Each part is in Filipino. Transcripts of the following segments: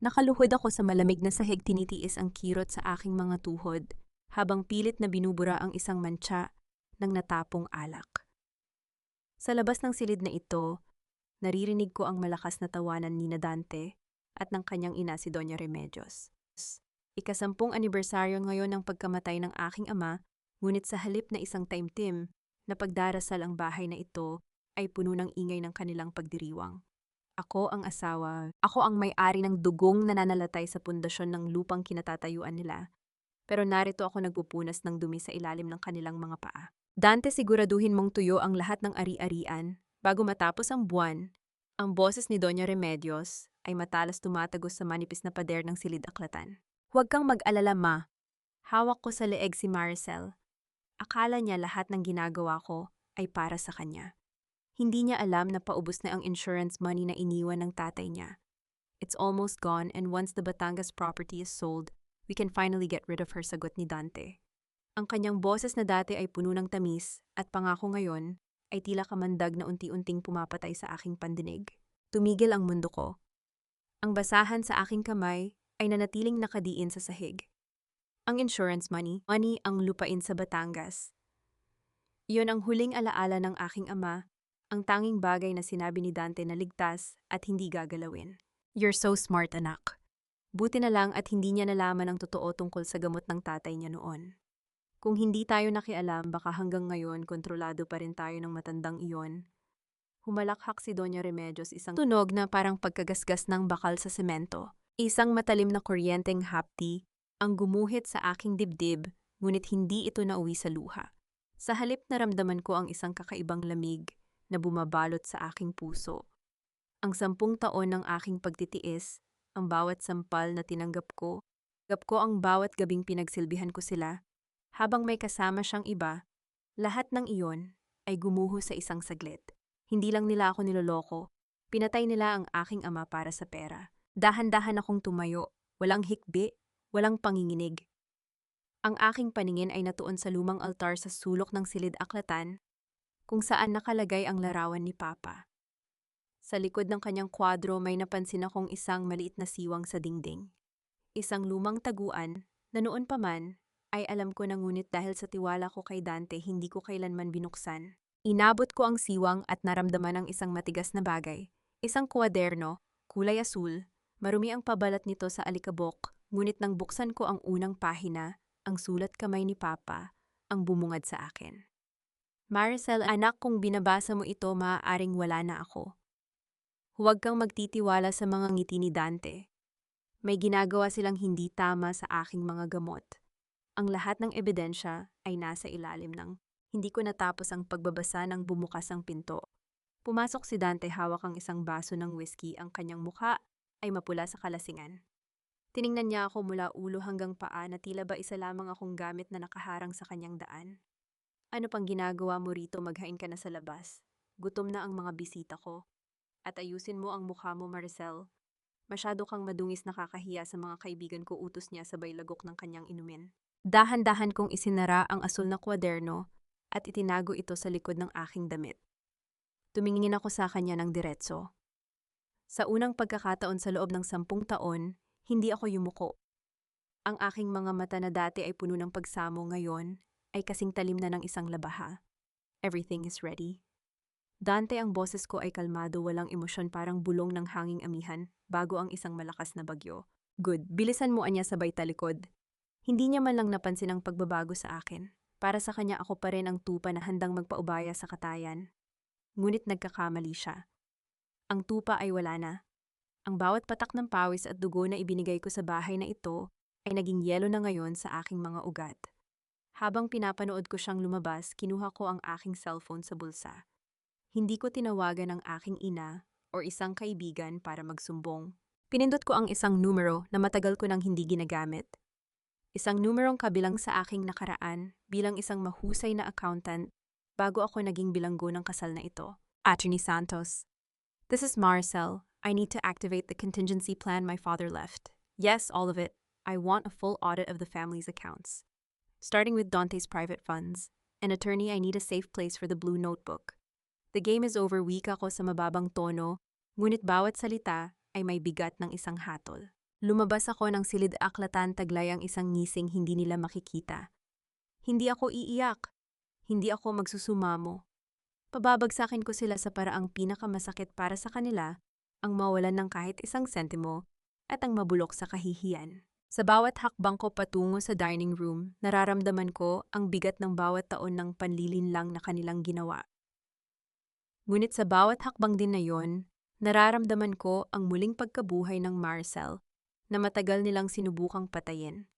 Nakaluhod ako sa malamig na sahig, tinitiis ang kirot sa aking mga tuhod, habang pilit na binubura ang isang mantsa ng natapong alak. Sa labas ng silid na ito, naririnig ko ang malakas na tawanan ni Dante at ng kanyang ina si Doña Remedios. Ika-10 anibersaryo ngayon ng pagkamatay ng aking ama, ngunit sa halip na isang taimtim na pagdarasal, ang bahay na ito ay puno ng ingay ng kanilang pagdiriwang. Ako ang asawa, ako ang may-ari ng dugong nananalatay sa pundasyon ng lupang kinatatayuan nila. Pero narito ako nagpupunas ng dumi sa ilalim ng kanilang mga paa. Dante, siguraduhin mong tuyo ang lahat ng ari-arian. Bago matapos ang buwan, ang boses ni Doña Remedios ay matalas tumatagos sa manipis na pader ng silid-aklatan. Huwag kang mag-alala, ma. Hawak ko sa leeg si Maricel. Akala niya lahat ng ginagawa ko ay para sa kanya. Hindi niya alam na paubos na ang insurance money na iniwan ng tatay niya. It's almost gone, and once the Batangas property is sold, we can finally get rid of her, sagot ni Dante. Ang kanyang boses na dati ay puno ng tamis at pangako ngayon ay tila kamandag na unti-unting pumapatay sa aking pandinig. Tumigil ang mundo ko. Ang basahan sa aking kamay ay nanatiling nakadiin sa sahig. Ang insurance money ang lupain sa Batangas. Iyon ang huling alaala ng aking ama, ang tanging bagay na sinabi ni Dante na ligtas at hindi gagalawin. You're so smart, anak. Buti na lang at hindi niya nalaman ang totoo tungkol sa gamot ng tatay niya noon. Kung hindi tayo nakialam, baka hanggang ngayon kontrolado pa rin tayo ng matandang iyon. Humalakhak si Doña Remedios, isang tunog na parang pagkagasgas ng bakal sa semento. Isang matalim na kuryenteng hapdi ang gumuhit sa aking dibdib, ngunit hindi ito nauwi sa luha. Sa halip, naramdaman ko ang isang kakaibang lamig na bumabalot sa aking puso. Ang 10 taon ng aking pagtitiis, ang bawat sampal na tinanggap ko ang bawat gabing pinagsilbihan ko sila, habang may kasama siyang iba, lahat ng iyon ay gumuho sa isang saglit. Hindi lang nila ako niloloko, pinatay nila ang aking ama para sa pera. Dahan-dahan akong tumayo, walang hikbi, walang panginginig. Ang aking paningin ay natuon sa lumang altar sa sulok ng silid-aklatan, kung saan nakalagay ang larawan ni Papa. Sa likod ng kanyang kwadro may napansin akong isang maliit na siwang sa dingding. Isang lumang taguan na noon pa man ay alam ko na, ngunit dahil sa tiwala ko kay Dante, hindi ko kailanman binuksan. Inabot ko ang siwang at naramdaman ang isang matigas na bagay. Isang kwaderno, kulay asul, marumi ang pabalat nito sa alikabok, ngunit nang buksan ko ang unang pahina, ang sulat kamay ni Papa ang bumungad sa akin. Maricel, anak, kung binabasa mo ito, maaaring wala na ako. Huwag kang magtitiwala sa mga ngiti ni Dante. May ginagawa silang hindi tama sa aking mga gamot. Ang lahat ng ebidensya ay nasa ilalim ng hindi ko natapos ang pagbabasa ng bumukas ang pinto. Pumasok si Dante, hawak ang isang baso ng whiskey, ang kanyang mukha ay mapula sa kalasingan. Tiningnan niya ako mula ulo hanggang paa na tila ba isa lamang akong gamit na nakaharang sa kanyang daan. Ano pang ginagawa mo rito? Maghain ka na sa labas. Gutom na ang mga bisita ko. At ayusin mo ang mukha mo, Maricel. Masyado kang madungis, nakakahiya sa mga kaibigan ko, utos niya sabay lagok ng kanyang inumin. Dahan-dahan kong isinara ang asul na kwaderno at itinago ito sa likod ng aking damit. Tumingin ako sa kanya ng diretso. Sa unang pagkakataon sa loob ng 10 taon, hindi ako yumuko. Ang aking mga mata na dati ay puno ng pagsamo, ngayon ay kasing talim na ng isang labaha. Everything is ready. Dante, ang boses ko ay kalmado, walang emosyon, parang bulong ng hanging amihan bago ang isang malakas na bagyo. Good, bilisan mo, anya sabay talikod. Hindi niya man lang napansin ang pagbabago sa akin. Para sa kanya ako pa rin ang tupa na handang magpaubaya sa katayan. Ngunit nagkakamali siya. Ang tupa ay wala na. Ang bawat patak ng pawis at dugo na ibinigay ko sa bahay na ito ay naging yelo na ngayon sa aking mga ugat. Habang pinapanood ko siyang lumabas, kinuha ko ang aking cellphone sa bulsa. Hindi ko tinawagan ang aking ina o isang kaibigan para magsumbong. Pinindot ko ang isang numero na matagal ko nang hindi ginagamit. Isang numerong kabilang sa aking nakaraan bilang isang mahusay na accountant bago ako naging bilanggo ng kasal na ito. Attorney Santos. This is Maricel. I need to activate the contingency plan my father left. Yes, all of it. I want a full audit of the family's accounts. Starting with Dante's private funds. An attorney, I need a safe place for the blue notebook. The game is over, wika ko sa mababang tono, ngunit bawat salita ay may bigat ng isang hatol. Lumabas ako ng silid-aklatan taglay ang isang ngising hindi nila makikita. Hindi ako iiyak. Hindi ako magsusumamo. Pababagsakin ko sila sa paraang pinakamasakit para sa kanila, ang mawalan ng kahit isang sentimo at ang mabulok sa kahihiyan. Sa bawat hakbang ko patungo sa dining room, nararamdaman ko ang bigat ng bawat taon ng panlilinlang na kanilang ginawa. Ngunit sa bawat hakbang din na yon, nararamdaman ko ang muling pagkabuhay ng Maricel na matagal nilang sinubukang patayin.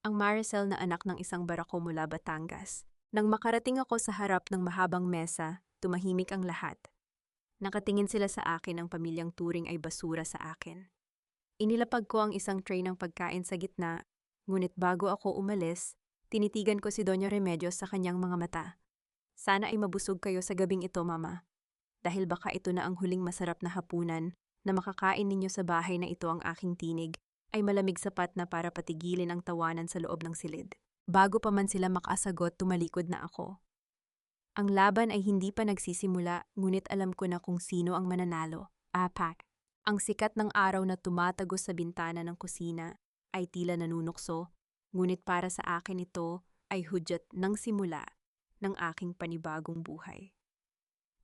Ang Maricel na anak ng isang barako mula Batangas. Nang makarating ako sa harap ng mahabang mesa, tumahimik ang lahat. Nakatingin sila sa akin, ang pamilyang turing ay basura sa akin. Inilapag ko ang isang tray ng pagkain sa gitna, ngunit bago ako umalis, tinitigan ko si Doña Remedios sa kanyang mga mata. Sana ay mabusog kayo sa gabing ito, Mama. Dahil baka ito na ang huling masarap na hapunan na makakain ninyo sa bahay na ito. Ang aking tinig ay malamig sapat na para patigilin ang tawanan sa loob ng silid. Bago pa man sila makasagot, tumalikod na ako. Ang laban ay hindi pa nagsisimula, ngunit alam ko na kung sino ang mananalo. Apak. Ang sikat ng araw na tumatagos sa bintana ng kusina ay tila nanunukso, ngunit para sa akin ito ay hudyat ng simula ng aking panibagong buhay.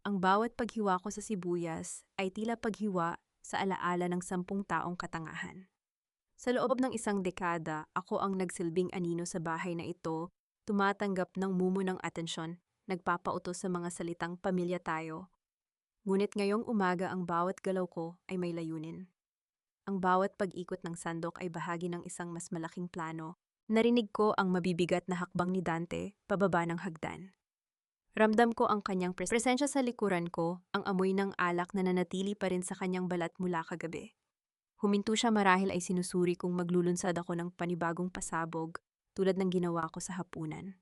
Ang bawat paghiwa ko sa sibuyas ay tila paghiwa sa alaala ng 10 taong katangahan. Sa loob ng isang dekada, ako ang nagsilbing anino sa bahay na ito, tumatanggap ng mumo ng atensyon, nagpapautos sa mga salitang pamilya tayo. Ngunit ngayong umaga ang bawat galaw ko ay may layunin. Ang bawat pag-ikot ng sandok ay bahagi ng isang mas malaking plano. Narinig ko ang mabibigat na hakbang ni Dante pababa ng hagdan. Ramdam ko ang kanyang presensya sa likuran ko, ang amoy ng alak na nanatili pa rin sa kanyang balat mula kagabi. Huminto siya marahil ay sinusuri kung maglulunsad ako ng panibagong pasabog tulad ng ginawa ko sa hapunan.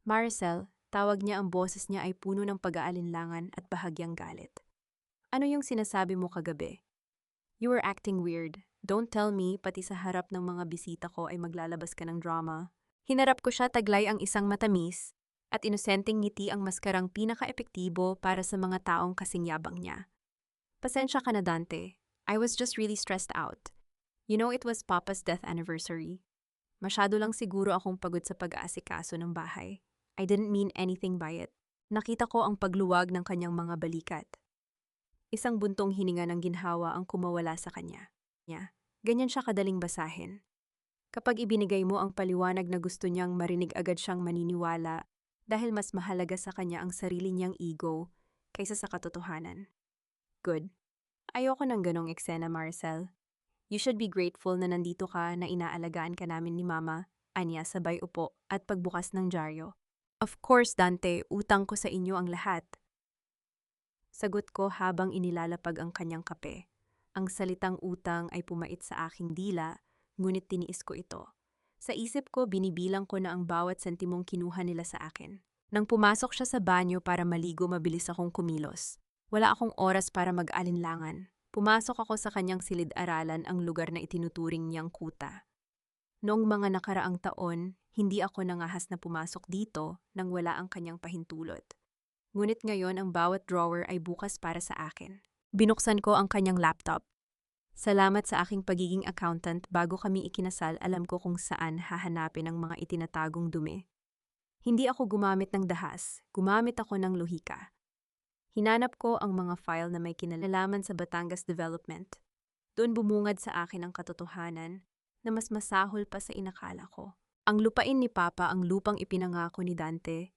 Maricel, tawag niya, ang boses niya ay puno ng pag-aalinlangan at bahagyang galit. Ano yung sinasabi mo kagabi? You were acting weird. Don't tell me pati sa harap ng mga bisita ko ay maglalabas ka ng drama. Hinarap ko siya, taglay ang isang matamis at inosenteng ngiti, ang maskarang pinaka-epektibo para sa mga taong kasing yabang niya. Pasensya ka na, Dante. I was just really stressed out. You know, it was Papa's death anniversary. Masyado lang siguro akong pagod sa pag-aasikaso ng bahay. I didn't mean anything by it. Nakita ko ang pagluwag ng kanyang mga balikat. Isang buntong hininga ng ginhawa ang kumawala sa kanya. Ganyan siya kadaling basahin. Kapag ibinigay mo ang paliwanag na gusto niyang marinig, agad siyang maniniwala dahil mas mahalaga sa kanya ang sarili niyang ego kaysa sa katotohanan. Good. Ayoko ng ganong eksena, Maricel. You should be grateful na nandito ka, na inaalagaan ka namin ni Mama, anya sabay upo at pagbukas ng dyaryo. Of course, Dante, utang ko sa inyo ang lahat. Sagot ko habang inilalapag ang kanyang kape. Ang salitang utang ay pumait sa aking dila, ngunit tiniis ko ito. Sa isip ko, binibilang ko na ang bawat sentimong kinuha nila sa akin. Nang pumasok siya sa banyo para maligo, mabilis akong kumilos. Wala akong oras para mag-alinlangan. Pumasok ako sa kanyang silid-aralan, ang lugar na itinuturing niyang kuta. Noong mga nakaraang taon, hindi ako nangahas na pumasok dito nang wala ang kanyang pahintulot. Ngunit ngayon ang bawat drawer ay bukas para sa akin. Binuksan ko ang kanyang laptop. Salamat sa aking pagiging accountant, bago kami ikinasal, alam ko kung saan hahanapin ang mga itinatagong dumi. Hindi ako gumamit ng dahas, gumamit ako ng lohika. Hinanap ko ang mga file na may kinalaman sa Batangas Development. Doon bumungad sa akin ang katotohanan na mas masahol pa sa inakala ko. Ang lupain ni Papa, ang lupang ipinangako ni Dante,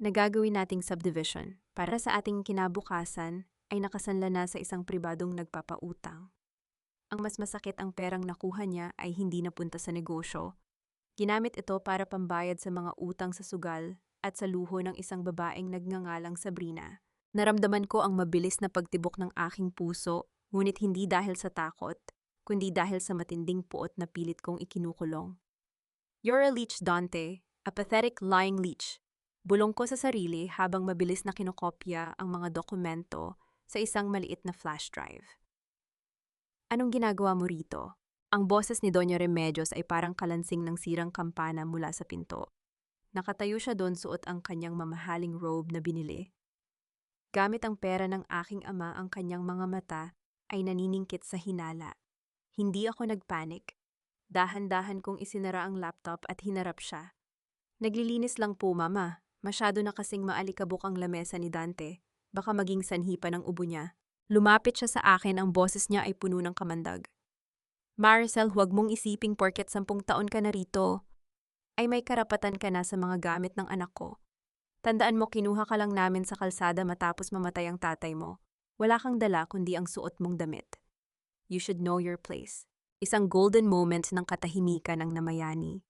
na gagawin nating subdivision para sa ating kinabukasan, ay nakasanla na sa isang pribadong nagpapautang. Ang mas masakit, ang perang nakuha niya ay hindi napunta sa negosyo. Ginamit ito para pambayad sa mga utang sa sugal at sa luho ng isang babaeng nagngangalang Sabrina. Naramdaman ko ang mabilis na pagtibok ng aking puso, ngunit hindi dahil sa takot, kundi dahil sa matinding puot na pilit kong ikinukulong. You're a leech, Dante. A pathetic, lying leech. Bulong ko sa sarili habang mabilis na kinokopya ang mga dokumento sa isang maliit na flash drive. Anong ginagawa mo rito? Ang boses ni Doña Remedios ay parang kalansing ng sirang kampana mula sa pinto. Nakatayo siya doon, suot ang kanyang mamahaling robe na binili. Gamit ang pera ng aking ama, ang kanyang mga mata ay naniningkit sa hinala. Hindi ako nagpanik. Dahan-dahan kong isinara ang laptop at hinarap siya. Naglilinis lang po, Mama. Masyado na kasing maalikabok ang lamesa ni Dante. Baka maging sanhi pa ng ubo niya. Lumapit siya sa akin, ang boses niya ay puno ng kamandag. Maricel, huwag mong isiping porket 10 taon ka na rito, ay may karapatan ka na sa mga gamit ng anak ko. Tandaan mo, kinuha ka lang namin sa kalsada matapos mamatay ang tatay mo. Wala kang dala kundi ang suot mong damit. You should know your place. Isang golden moment ng katahimikan ng namayani.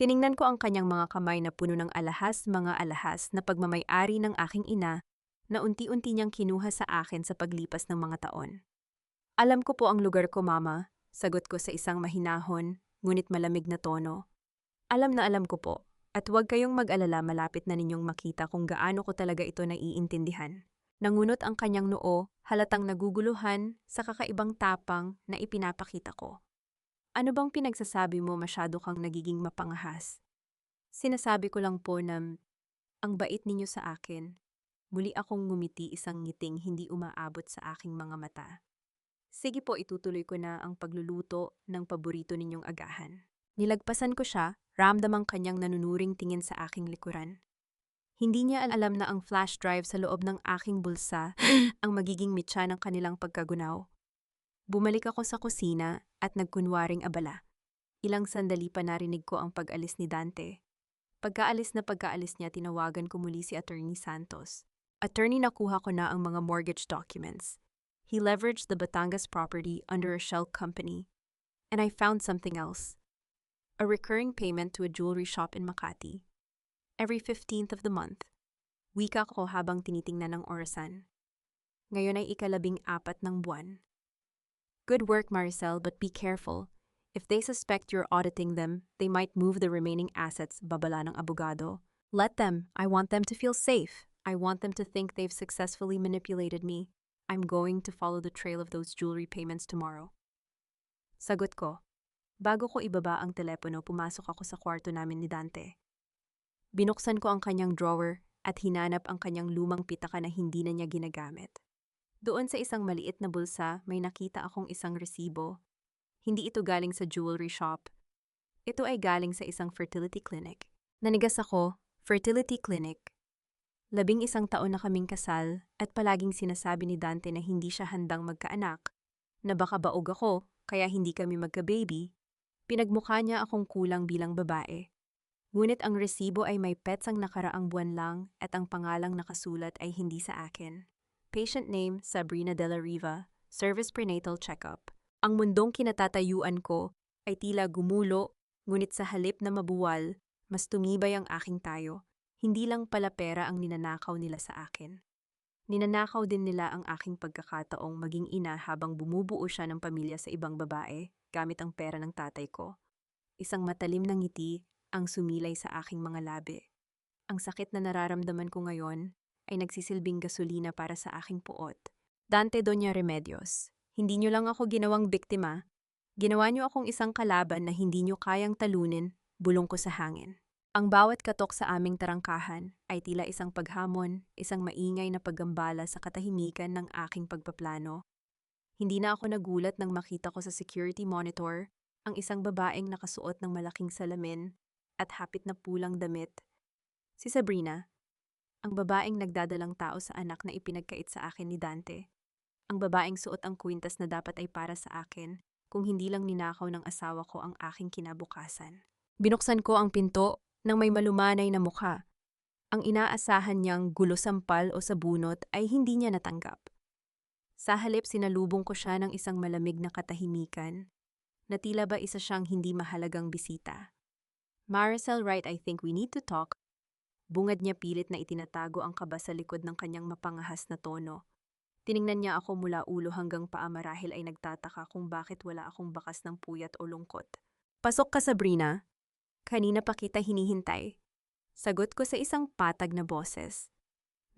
Tiningnan ko ang kanyang mga kamay na puno ng alahas, mga alahas na pagmamay-ari ng aking ina na unti-unti niyang kinuha sa akin sa paglipas ng mga taon. Alam ko po ang lugar ko, Mama, sagot ko sa isang mahinahon, ngunit malamig na tono. Alam na alam ko po, at huwag kayong mag-alala, malapit na ninyong makita kung gaano ko talaga ito naiintindihan. Nangunot ang kanyang noo, halatang naguguluhan sa kakaibang tapang na ipinapakita ko. Ano bang pinagsasabi mo, masyado kang nagiging mapangahas? Sinasabi ko lang po na ang bait ninyo sa akin. Muli akong ngumiti, isang ngiting hindi umaabot sa aking mga mata. Sige po, itutuloy ko na ang pagluluto ng paborito ninyong agahan. Nilagpasan ko siya, ramdam ang kanyang nanunuring tingin sa aking likuran. Hindi niya alam na ang flash drive sa loob ng aking bulsa ang magiging mitya ng kanilang pagkagunaw. Bumalik ako sa kusina at nagkunwaring abala. Ilang sandali pa narinig ko ang pag-alis ni Dante. Pagkaalis niya, tinawagan ko muli si Attorney Santos. Attorney, nakuha ko na ang mga mortgage documents. He leveraged the Batangas property under a shell company. And I found something else. A recurring payment to a jewelry shop in Makati. Every 15th of the month. Wika ko habang tinitingnan ng orasan. Ngayon ay 14 ng buwan. Good work, Maricel, but be careful. If they suspect you're auditing them, they might move the remaining assets, babala ng abogado. Let them. I want them to feel safe. I want them to think they've successfully manipulated me. I'm going to follow the trail of those jewelry payments tomorrow. Sagot ko. Bago ko ibaba ang telepono, pumasok ako sa kwarto namin ni Dante. Binuksan ko ang kanyang drawer at hinanap ang kanyang lumang pitaka na hindi na niya ginagamit. Doon sa isang maliit na bulsa, may nakita akong isang resibo. Hindi ito galing sa jewelry shop. Ito ay galing sa isang fertility clinic. Nanigas ako, fertility clinic. 11 taon na kaming kasal at palaging sinasabi ni Dante na hindi siya handang magkaanak, na baka baog ako kaya hindi kami magka-baby. Pinagmukha niya akong kulang bilang babae. Ngunit ang resibo ay may petsang nakaraang buwan lang at ang pangalang nakasulat ay hindi sa akin. Patient name, Sabrina De La Riva, Service Prenatal Checkup. Ang mundong kinatatayuan ko ay tila gumulo, ngunit sa halip na mabuwal, mas tumibay ang aking tayo. Hindi lang pala pera ang ninanakaw nila sa akin. Ninanakaw din nila ang aking pagkakataong maging ina habang bumubuo siya ng pamilya sa ibang babae gamit ang pera ng tatay ko. Isang matalim na ngiti ang sumilay sa aking mga labi. Ang sakit na nararamdaman ko ngayon ay nagsisilbing gasolina para sa aking puot. Dante, Doña Remedios, hindi niyo lang ako ginawang biktima. Ginawa niyo akong isang kalaban na hindi niyo kayang talunin, bulong ko sa hangin. Ang bawat katok sa aming tarangkahan ay tila isang paghamon, isang maingay na paggambala sa katahimikan ng aking pagpaplano. Hindi na ako nagulat nang makita ko sa security monitor ang isang babaeng nakasuot ng malaking salamin at hapit na pulang damit. Si Sabrina, ang babaeng nagdadalang tao sa anak na ipinagkait sa akin ni Dante. Ang babaeng suot ang kwintas na dapat ay para sa akin, kung hindi lang ninakaw ng asawa ko ang aking kinabukasan. Binuksan ko ang pinto nang may malumanay na mukha. Ang inaasahan niyang gulo-sampal o sabunot ay hindi niya natanggap. Sa halip, sinalubong ko siya ng isang malamig na katahimikan, na tila ba isa siyang hindi mahalagang bisita. Maricel, right, I think we need to talk. Bungad niya pilit na itinatago ang kaba sa likod ng kanyang mapangahas na tono. Tiningnan niya ako mula ulo hanggang paa, marahil ay nagtataka kung bakit wala akong bakas ng puyat o lungkot. Pasok ka, Sabrina. Kanina pa kita hinihintay. Sagot ko sa isang patag na boses.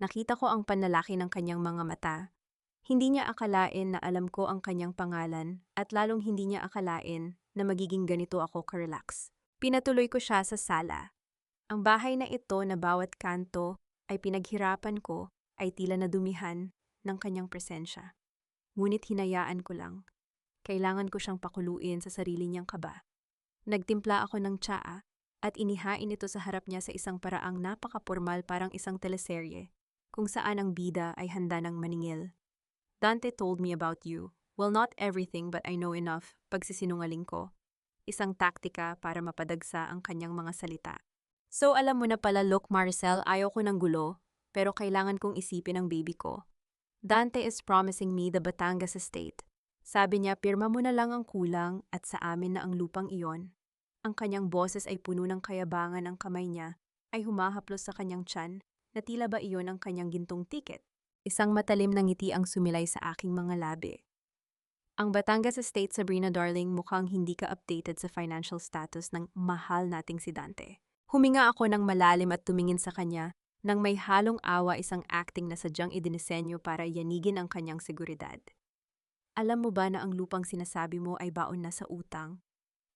Nakita ko ang panlalaki ng kanyang mga mata. Hindi niya akalain na alam ko ang kanyang pangalan at lalong hindi niya akalain na magiging ganito ako ka-relax. Pinatuloy ko siya sa sala. Ang bahay na ito na bawat kanto ay pinaghirapan ko ay tila nadumihan ng kanyang presensya. Ngunit hinayaan ko lang. Kailangan ko siyang pakuluin sa sarili niyang kaba. Nagtimpla ako ng tsaa at inihain ito sa harap niya sa isang paraang napakapormal parang isang teleserye, kung saan ang bida ay handa ng maningil. Dante told me about you. Well, not everything but I know enough, pagsisinungaling ko. Isang taktika para mapadagsa ang kanyang mga salita. So alam mo na pala, look Marcel, ayaw ko ng gulo, pero kailangan kong isipin ang baby ko. Dante is promising me the Batangas estate. Sabi niya, pirma mo na lang ang kulang at sa amin na ang lupang iyon. Ang kanyang boses ay puno ng kayabangan, ang kamay niya ay humahaplos sa kanyang tiyan na tila ba iyon ang kanyang gintong tiket. Isang matalim na ngiti ang sumilay sa aking mga labi. Ang Batangas estate, Sabrina darling, mukhang hindi ka updated sa financial status ng mahal nating si Dante. Huminga ako ng malalim at tumingin sa kanya nang may halong awa, isang acting na sadyang idinisenyo para yanigin ang kanyang seguridad. Alam mo ba na ang lupang sinasabi mo ay baon na sa utang?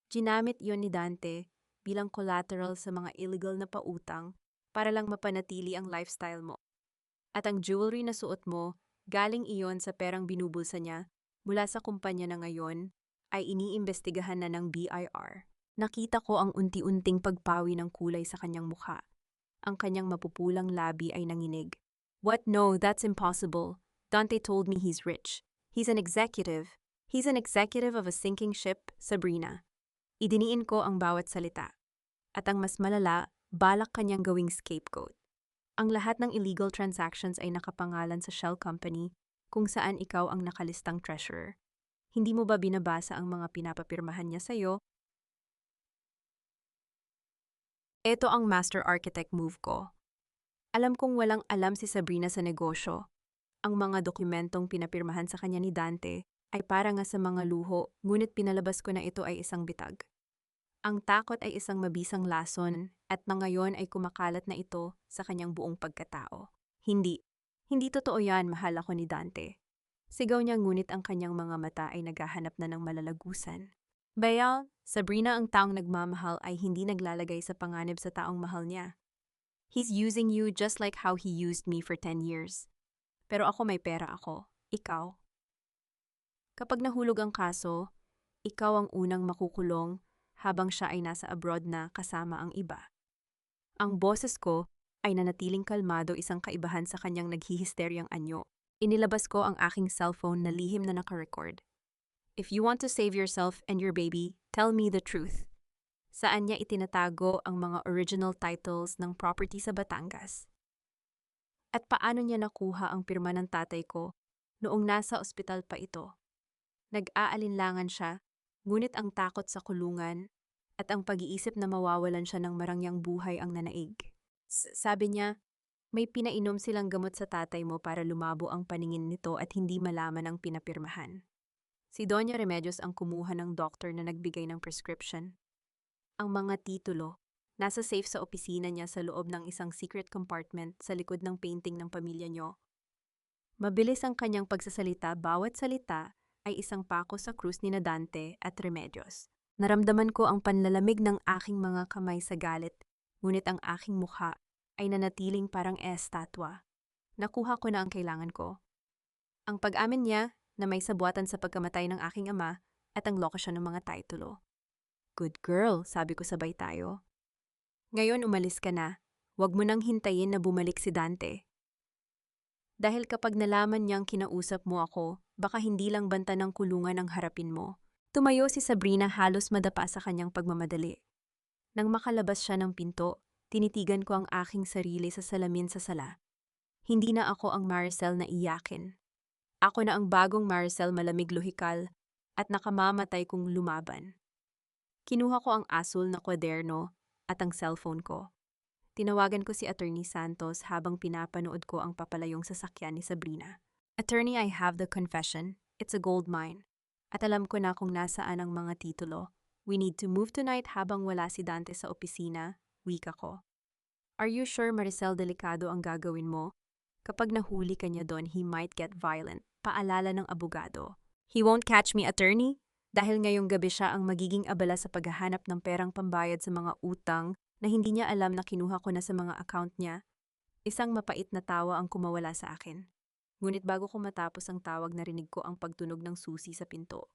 Ginamit yon ni Dante bilang collateral sa mga illegal na pautang para lang mapanatili ang lifestyle mo. At ang jewelry na suot mo, galing iyon sa perang binubulsa niya mula sa kumpanya na ngayon ay iniimbestigahan na ng BIR. Nakita ko ang unti-unting pagpawi ng kulay sa kanyang mukha. Ang kanyang mapupulang labi ay nanginig. What? No, that's impossible. Dante told me he's rich. He's an executive. He's an executive of a sinking ship, Sabrina. Idiniin ko ang bawat salita. At ang mas malala, balak kanyang gawing scapegoat. Ang lahat ng illegal transactions ay nakapangalan sa shell company kung saan ikaw ang nakalistang treasurer. Hindi mo ba binabasa ang mga pinapapirmahan niya sa'yo? Ito ang master architect move ko. Alam kong walang alam si Sabrina sa negosyo. Ang mga dokumentong pinapirmahan sa kanya ni Dante ay para nga sa mga luho, ngunit pinalabas ko na ito ay isang bitag. Ang takot ay isang mabisang lason at na ngayon ay kumakalat na ito sa kanyang buong pagkatao. Hindi. Hindi totoo yan, mahal ako ni Dante. Sigaw niya, ngunit ang kanyang mga mata ay naghahanap na ng malalagusan. Bayal, Sabrina, ang taong nagmamahal ay hindi naglalagay sa panganib sa taong mahal niya. He's using you just like how he used me for 10 years. Pero ako, may pera ako. Ikaw. Kapag nahulog ang kaso, ikaw ang unang makukulong habang siya ay nasa abroad na kasama ang iba. Ang boses ko ay nanatiling kalmado, isang kaibahan sa kanyang naghihisteryang anyo. Inilabas ko ang aking cellphone na lihim na nakarecord. If you want to save yourself and your baby, tell me the truth. Saan niya itinatago ang mga original titles ng property sa Batangas? At paano niya nakuha ang pirma ng tatay ko noong nasa ospital pa ito? Nag-aalinlangan siya, ngunit ang takot sa kulungan at ang pag-iisip na mawawalan siya ng marangyang buhay ang nanaig. Sabi niya, may pinainom silang gamot sa tatay mo para lumabo ang paningin nito at hindi malaman ang pinapirmahan. Si Doña Remedios ang kumuha ng doktor na nagbigay ng prescription. Ang mga titulo, nasa safe sa opisina niya sa loob ng isang secret compartment sa likod ng painting ng pamilya niyo. Mabilis ang kanyang pagsasalita, bawat salita ay isang pako sa krus ni Dante at Remedios. Naramdaman ko ang panlalamig ng aking mga kamay sa galit, ngunit ang aking mukha ay nanatiling parang estatwa. Nakuha ko na ang kailangan ko. Ang pag-amin niya na may sabuatan sa pagkamatay ng aking ama at ang lokasyon ng mga titulo. Good girl, sabi ko sabay tayo. Ngayon umalis ka na. Huwag mo nang hintayin na bumalik si Dante. Dahil kapag nalaman niyang kinausap mo ako, baka hindi lang banta ng kulungan ang harapin mo. Tumayo si Sabrina, halos madapa sa kanyang pagmamadali. Nang makalabas siya ng pinto, tinitigan ko ang aking sarili sa salamin sa sala. Hindi na ako ang Maricel na iyakin. Ako na ang bagong Maricel, malamig, lohikal, at nakamamatay kung lumaban. Kinuha ko ang asul na kwaderno at ang cellphone ko. Tinawagan ko si Attorney Santos habang pinapanood ko ang papalayong sasakyan ni Sabrina. Attorney, I have the confession. It's a gold mine. At alam ko na kung nasaan ang mga titulo. We need to move tonight habang wala si Dante sa opisina, wika ko. Are you sure, Maricel, delikado ang gagawin mo? Kapag nahuli ka niya doon, he might get violent. Paalala ng abogado. He won't catch me, attorney. Dahil ngayong gabi siya ang magiging abala sa paghahanap ng perang pambayad sa mga utang na hindi niya alam na kinuha ko na sa mga account niya. Isang mapait na tawa ang kumawala sa akin. Ngunit bago ko matapos ang tawag, narinig ko ang pagtunog ng susi sa pinto.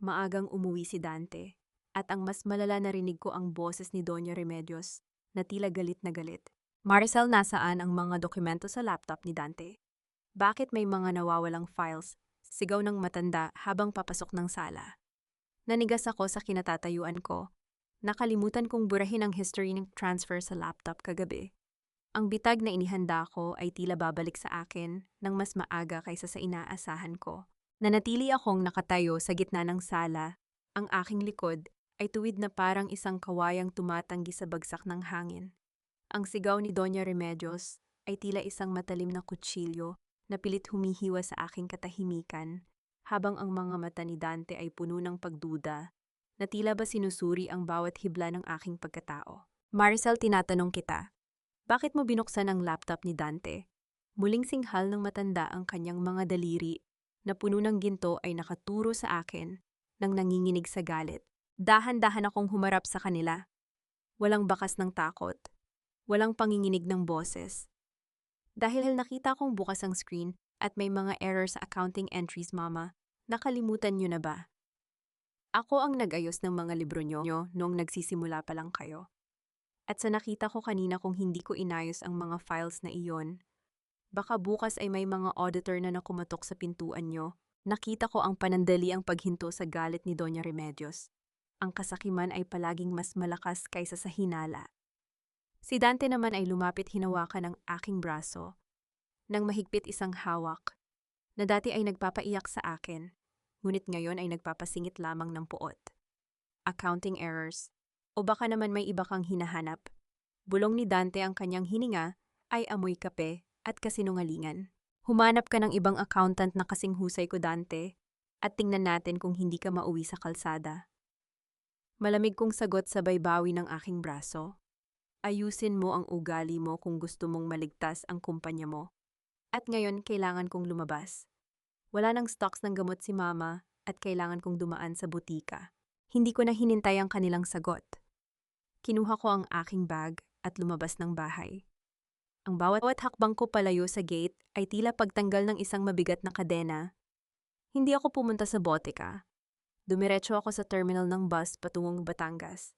Maagang umuwi si Dante, at ang mas malala narinig ko ang boses ni Doña Remedios na tila galit na galit. Maricel, nasaan ang mga dokumento sa laptop ni Dante? Bakit may mga nawawalang files? Sigaw ng matanda habang papasok ng sala. Nanigas ako sa kinatatayuan ko. Nakalimutan kong burahin ang history ng transfer sa laptop kagabi. Ang bitag na inihanda ko ay tila babalik sa akin ng mas maaga kaysa sa inaasahan ko. Nanatili akong nakatayo sa gitna ng sala. Ang aking likod ay tuwid na parang isang kawayang tumatanggi sa bagsak ng hangin. Ang sigaw ni Doña Remedios ay tila isang matalim na kutsilyo na pilit humihiwa sa aking katahimikan, habang ang mga mata ni Dante ay puno ng pagduda na tila ba sinusuri ang bawat hibla ng aking pagkatao. Maricel, tinatanong kita, bakit mo binuksan ang laptop ni Dante? Muling singhal ng matanda ang kanyang mga daliri na puno ng ginto ay nakaturo sa akin nang nanginginig sa galit. Dahan-dahan akong humarap sa kanila. Walang bakas ng takot. Walang panginginig ng boses. Dahil nakita kong bukas ang screen at may mga error sa accounting entries, Mama, nakalimutan niyo na ba? Ako ang nag-ayos ng mga libro niyo noong nagsisimula pa lang kayo. At sa nakita ko kanina kung hindi ko inayos ang mga files na iyon, baka bukas ay may mga auditor na nakumatok sa pintuan niyo. Nakita ko ang panandali ang paghinto sa galit ni Doña Remedios. Ang kasakiman ay palaging mas malakas kaysa sa hinala. Si Dante naman ay lumapit, hinawakan ng aking braso nang mahigpit, isang hawak na dati ay nagpapaiyak sa akin, ngunit ngayon ay nagpapasingit lamang ng puot. Accounting errors. O baka naman may iba kang hinahanap. Bulong ni Dante, ang kanyang hininga ay amoy kape at kasinungalingan. Humanap ka ng ibang accountant na kasing husay ko, Dante, at tingnan natin kung hindi ka mauwi sa kalsada. Malamig kong sagot sabay bawi ng aking braso. Ayusin mo ang ugali mo kung gusto mong maligtas ang kumpanya mo. At ngayon kailangan kong lumabas. Wala nang stocks ng gamot si Mama at kailangan kong dumaan sa butika. Hindi ko na hinintay ang kanilang sagot. Kinuha ko ang aking bag at lumabas ng bahay. Ang bawat hakbang ko palayo sa gate ay tila pagtanggal ng isang mabigat na kadena. Hindi ako pumunta sa botika. Dumiretso ako sa terminal ng bus patungong Batangas.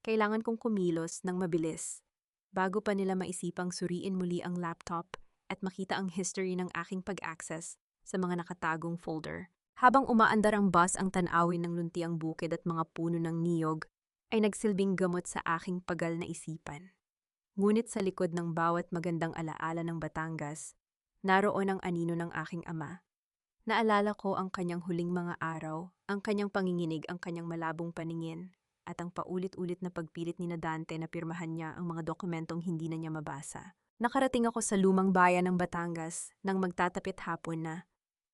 Kailangan kong kumilos ng mabilis bago pa nila maisipang suriin muli ang laptop at makita ang history ng aking pag-access sa mga nakatagong folder. Habang umaandar ang bus, ang tanawin ng luntiang bukid at mga puno ng niyog ay nagsilbing gamot sa aking pagal na isipan. Ngunit sa likod ng bawat magandang alaala ng Batangas, naroon ang anino ng aking ama. Naalala ko ang kanyang huling mga araw, ang kanyang panginginig, ang kanyang malabong paningin, at ang paulit-ulit na pagpilit ni Dante na pirmahan niya ang mga dokumentong hindi na niya mabasa. Nakarating ako sa lumang bayan ng Batangas nang magtatapit hapon na.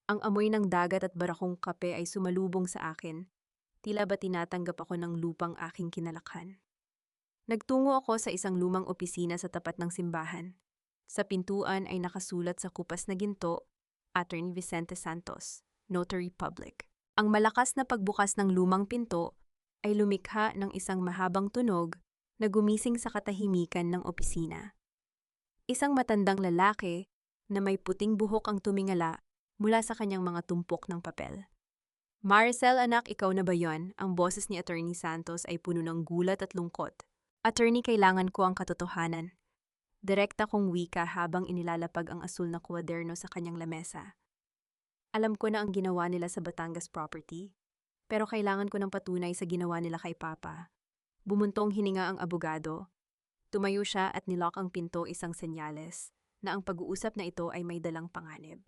Ang amoy ng dagat at barakong kape ay sumalubong sa akin. Tila ba tinatanggap ako ng lupang aking kinalakhan. Nagtungo ako sa isang lumang opisina sa tapat ng simbahan. Sa pintuan ay nakasulat sa kupas na ginto, Attorney Vicente Santos, Notary Public. Ang malakas na pagbukas ng lumang pinto ay lumikha ng isang mahabang tunog na gumising sa katahimikan ng opisina. Isang matandang lalaki na may puting buhok ang tumingala mula sa kanyang mga tumpok ng papel. Maricel, anak, ikaw na ba yon? Ang boses ni Attorney Santos ay puno ng gulat at lungkot. Attorney, kailangan ko ang katotohanan. Direkta kong wika habang inilalapag ang asul na kwaderno sa kanyang lamesa. Alam ko na ang ginawa nila sa Batangas property, pero kailangan ko ng patunay sa ginawa nila kay Papa. Bumuntong hininga ang abogado. Tumayo siya at nilock ang pinto, isang senyales na ang pag-uusap na ito ay may dalang panganib.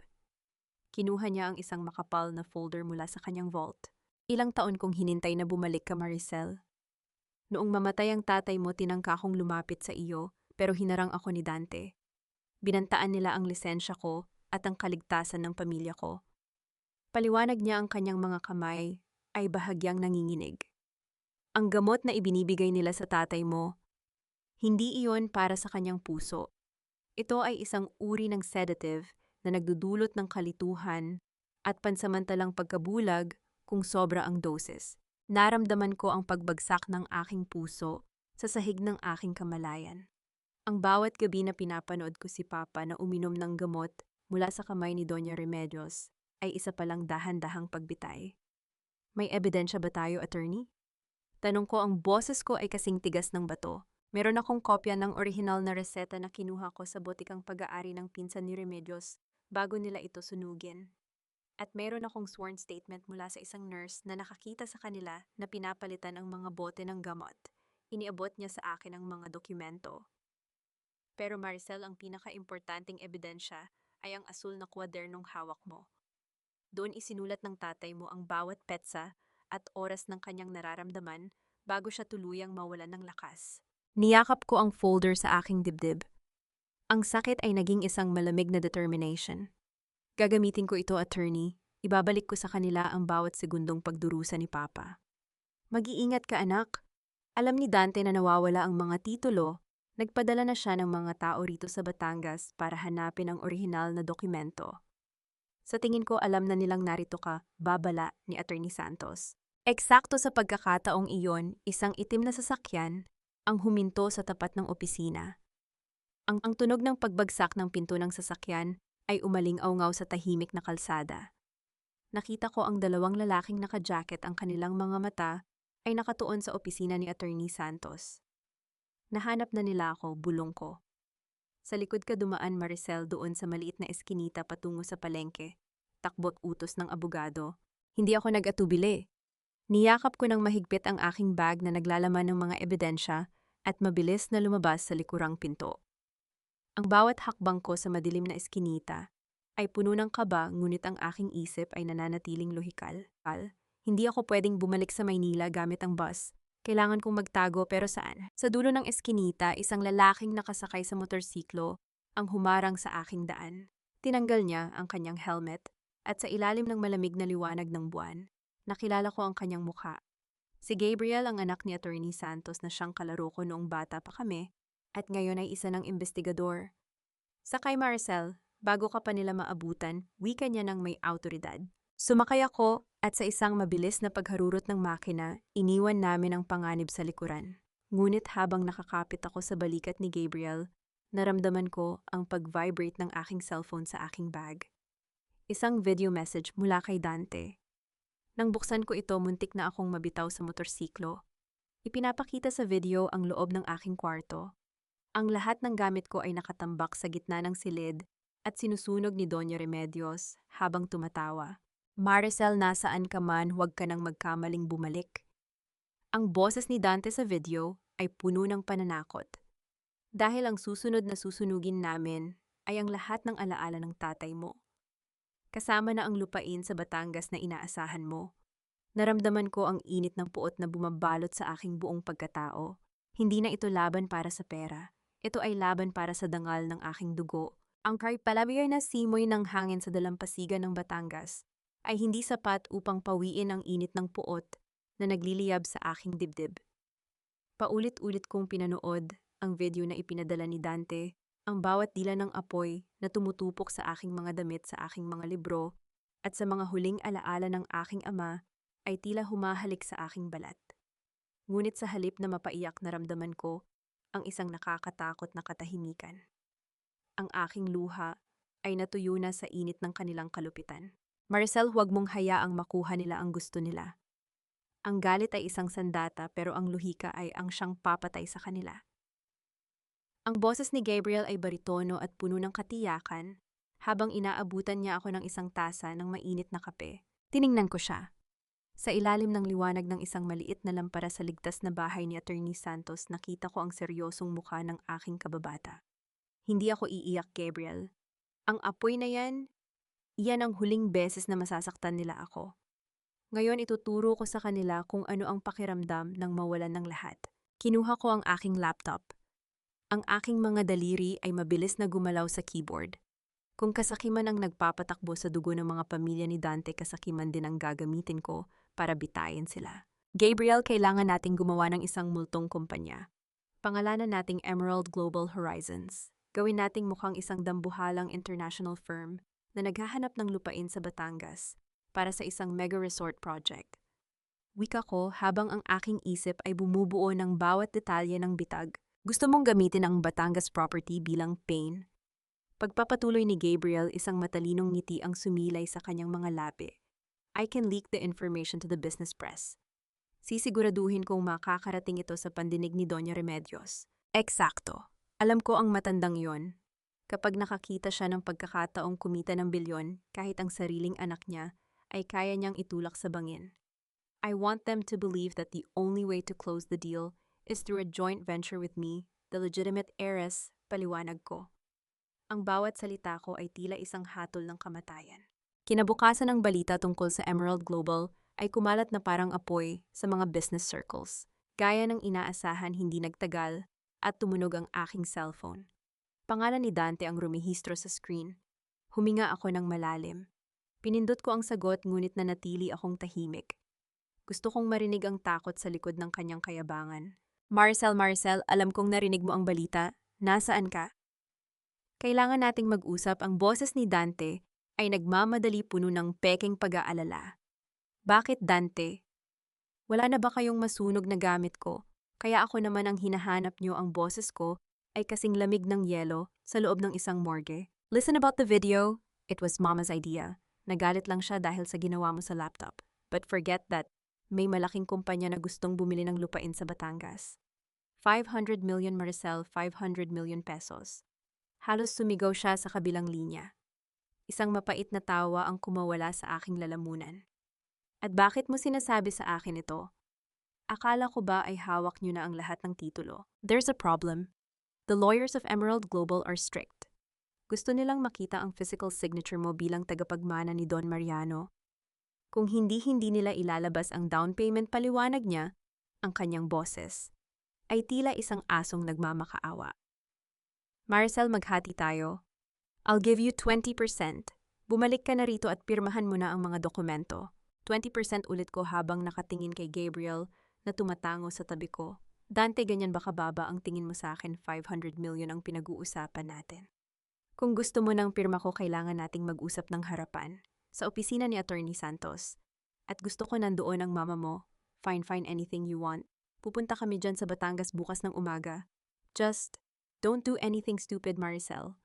Kinuha niya ang isang makapal na folder mula sa kanyang vault. Ilang taon kong hinintay na bumalik ka, Maricel. Noong mamatay ang tatay mo, tinangka kong lumapit sa iyo, pero hinarang ako ni Dante. Binantaan nila ang lisensya ko at ang kaligtasan ng pamilya ko. Paliwanag niya, ang kanyang mga kamay ay bahagyang nanginginig. Ang gamot na ibinibigay nila sa tatay mo, hindi iyon para sa kanyang puso. Ito ay isang uri ng sedative na nagdudulot ng kalituhan at pansamantalang pagkabulag kung sobra ang doses. Naramdaman ko ang pagbagsak ng aking puso sa sahig ng aking kamalayan. Ang bawat gabi na pinapanood ko si Papa na uminom ng gamot mula sa kamay ni Doña Remedios ay isa palang dahan-dahang pagbitay. May ebidensya ba tayo, attorney? Tanong ko, ang boses ko ay kasing tigas ng bato. Meron akong kopya ng orihinal na reseta na kinuha ko sa botikang pag-aari ng pinsan ni Remedios bago nila ito sunugin. At meron akong sworn statement mula sa isang nurse na nakakita sa kanila na pinapalitan ang mga bote ng gamot. Iniabot niya sa akin ang mga dokumento. Pero Maricel, ang pinaka-importanting ebidensya ay ang asul na kwadernong hawak mo. Doon isinulat ng tatay mo ang bawat petsa at oras ng kanyang nararamdaman bago siya tuluyang mawalan ng lakas. Niyakap ko ang folder sa aking dibdib. Ang sakit ay naging isang malamig na determination. Gagamitin ko ito, attorney. Ibabalik ko sa kanila ang bawat segundong pagdurusa ni Papa. Mag-iingat ka, anak. Alam ni Dante na nawawala ang mga titulo. Nagpadala na siya ng mga tao rito sa Batangas para hanapin ang orihinal na dokumento. Sa tingin ko, alam na nilang narito ka, babala ni Attorney Santos. Eksakto sa pagkakataong iyon, isang itim na sasakyan ang huminto sa tapat ng opisina. Ang tunog ng pagbagsak ng pinto ng sasakyan ay umaling-awngaw sa tahimik na kalsada. Nakita ko ang dalawang lalaking naka-jacket, ang kanilang mga mata ay nakatuon sa opisina ni Attorney Santos. Nahanap na nila ako, bulong ko. Sa likod ka dumaan, Maricel, doon sa maliit na eskinita patungo sa palengke. Takbot utos ng abogado. Hindi ako nag-atubili. Niyakap ko ng mahigpit ang aking bag na naglalaman ng mga ebidensya at mabilis na lumabas sa likurang pinto. Ang bawat hakbang ko sa madilim na eskinita ay puno ng kaba, ngunit ang aking isip ay nananatiling lohikal. Hindi ako pwedeng bumalik sa Maynila gamit ang bus. Kailangan kong magtago, pero saan? Sa dulo ng eskinita, isang lalaking nakasakay sa motorsiklo ang humarang sa aking daan. Tinanggal niya ang kanyang helmet at sa ilalim ng malamig na liwanag ng buwan, nakilala ko ang kanyang mukha. Si Gabriel, ang anak ni Attorney Santos na siyang kalaro ko noong bata pa kami at ngayon ay isa ng investigador. Sakay, Maricel, bago ka pa nila maabutan, wika niya ng may autoridad. Sumakay ako at sa isang mabilis na pagharurot ng makina, iniwan namin ang panganib sa likuran. Ngunit habang nakakapit ako sa balikat ni Gabriel, naramdaman ko ang pag-vibrate ng aking cellphone sa aking bag. Isang video message mula kay Dante. Nang buksan ko ito, muntik na akong mabitaw sa motorsiklo. Ipinapakita sa video ang loob ng aking kwarto. Ang lahat ng gamit ko ay nakatambak sa gitna ng silid at sinusunog ni Doña Remedios habang tumatawa. Maricel, nasaan ka man, huwag ka nang magkamaling bumalik. Ang boses ni Dante sa video ay puno ng pananakot. Dahil ang susunod na susunugin namin ay ang lahat ng alaala ng tatay mo. Kasama na ang lupain sa Batangas na inaasahan mo. Naramdaman ko ang init ng puot na bumabalot sa aking buong pagkatao. Hindi na ito laban para sa pera. Ito ay laban para sa dangal ng aking dugo. Ang palabiyay na simoy ng hangin sa dalampasigan ng Batangas ay hindi sapat upang pawiin ang init ng puot na nagliliyab sa aking dibdib. Paulit-ulit kong pinanood ang video na ipinadala ni Dante, ang bawat dila ng apoy na tumutupok sa aking mga damit, sa aking mga libro, at sa mga huling alaala ng aking ama ay tila humahalik sa aking balat. Ngunit sa halip na mapaiyak, naramdaman ko ang isang nakakatakot na katahimikan. Ang aking luha ay natuyo na sa init ng kanilang kalupitan. Maricel, huwag mong hayaang makuha nila ang gusto nila. Ang galit ay isang sandata, pero ang luhika ay ang siyang papatay sa kanila. Ang boses ni Gabriel ay baritono at puno ng katiyakan habang inaabutan niya ako ng isang tasa ng mainit na kape. Tiningnan ko siya. Sa ilalim ng liwanag ng isang maliit na lampara sa ligtas na bahay ni Attorney Santos, nakita ko ang seryosong mukha ng aking kababata. Hindi ako iiyak, Gabriel. Ang apoy na yan ang huling beses na masasaktan nila ako. Ngayon ituturo ko sa kanila kung ano ang pakiramdam ng mawalan ng lahat. Kinuha ko ang aking laptop. Ang aking mga daliri ay mabilis na gumalaw sa keyboard. Kung kasakiman ang nagpapatakbo sa dugo ng mga pamilya ni Dante, kasakiman din ang gagamitin ko para bitayin sila. Gabriel, kailangan nating gumawa ng isang multong kumpanya. Pangalanan nating Emerald Global Horizons. Gawin nating mukhang isang dambuhalang international firm na naghahanap ng lupain sa Batangas para sa isang mega resort project. Wika ko habang ang aking isip ay bumubuo ng bawat detalye ng bitag. Gusto mong gamitin ang Batangas property bilang pain? Pagpapatuloy ni Gabriel, isang matalinong ngiti ang sumilay sa kanyang mga labi. I can leak the information to the business press. Sisiguraduhin kong makakarating ito sa pandinig ni Doña Remedios. Eksakto. Alam ko ang matandang yon. Kapag nakakita siya ng pagkakataong kumita ng bilyon, kahit ang sariling anak niya, ay kaya niyang itulak sa bangin. I want them to believe that the only way to close the deal is through a joint venture with me, the legitimate heiress, paliwanag ko. Ang bawat salita ko ay tila isang hatol ng kamatayan. Kinabukasan ng balita tungkol sa Emerald Global ay kumalat na parang apoy sa mga business circles. Gaya ng inaasahan, hindi nagtagal at tumunog ang aking cellphone. Pangalan ni Dante ang rumihistro sa screen. Huminga ako ng malalim. Pinindot ko ang sagot ngunit nanatili akong tahimik. Gusto kong marinig ang takot sa likod ng kanyang kayabangan. Marcel, alam kong narinig mo ang balita. Nasaan ka? Kailangan nating mag-usap. Ang boses ni Dante ay nagmamadali, puno ng pekeng pag-aalala. Bakit, Dante? Wala na ba kayong masunog na gamit ko? Kaya ako naman ang hinahanap niyo. Ang boses ko ay kasing lamig ng yelo sa loob ng isang morgue. Listen about the video. It was Mama's idea. Nagalit lang siya dahil sa ginawa mo sa laptop. But forget that. May malaking kumpanya na gustong bumili ng lupain sa Batangas. 500 million, Maricel, 500 million pesos. Halos sumigaw siya sa kabilang linya. Isang mapait na tawa ang kumawala sa aking lalamunan. At bakit mo sinasabi sa akin ito? Akala ko ba ay hawak niyo na ang lahat ng titulo? There's a problem. The lawyers of Emerald Global are strict. Gusto nilang makita ang physical signature mo bilang tagapagmana ni Don Mariano. Kung hindi nila ilalabas ang down payment, paliwanag niya, ang kanyang boses ay tila isang asong nagmamakaawa. Maricel, maghati tayo. I'll give you 20%. Bumalik ka na rito at pirmahan mo na ang mga dokumento. 20% ulit ko habang nakatingin kay Gabriel na tumatango sa tabi ko. Dante, ganyan ba kababa ang tingin mo sa akin? 500 million ang pinag-uusapan natin. Kung gusto mo ng pirma ko, kailangan nating mag-usap ng harapan. Sa opisina ni Attorney Santos. At gusto ko nandoon ang mama mo. Fine, anything you want. Pupunta kami dyan sa Batangas bukas ng umaga. Just, don't do anything stupid, Maricel.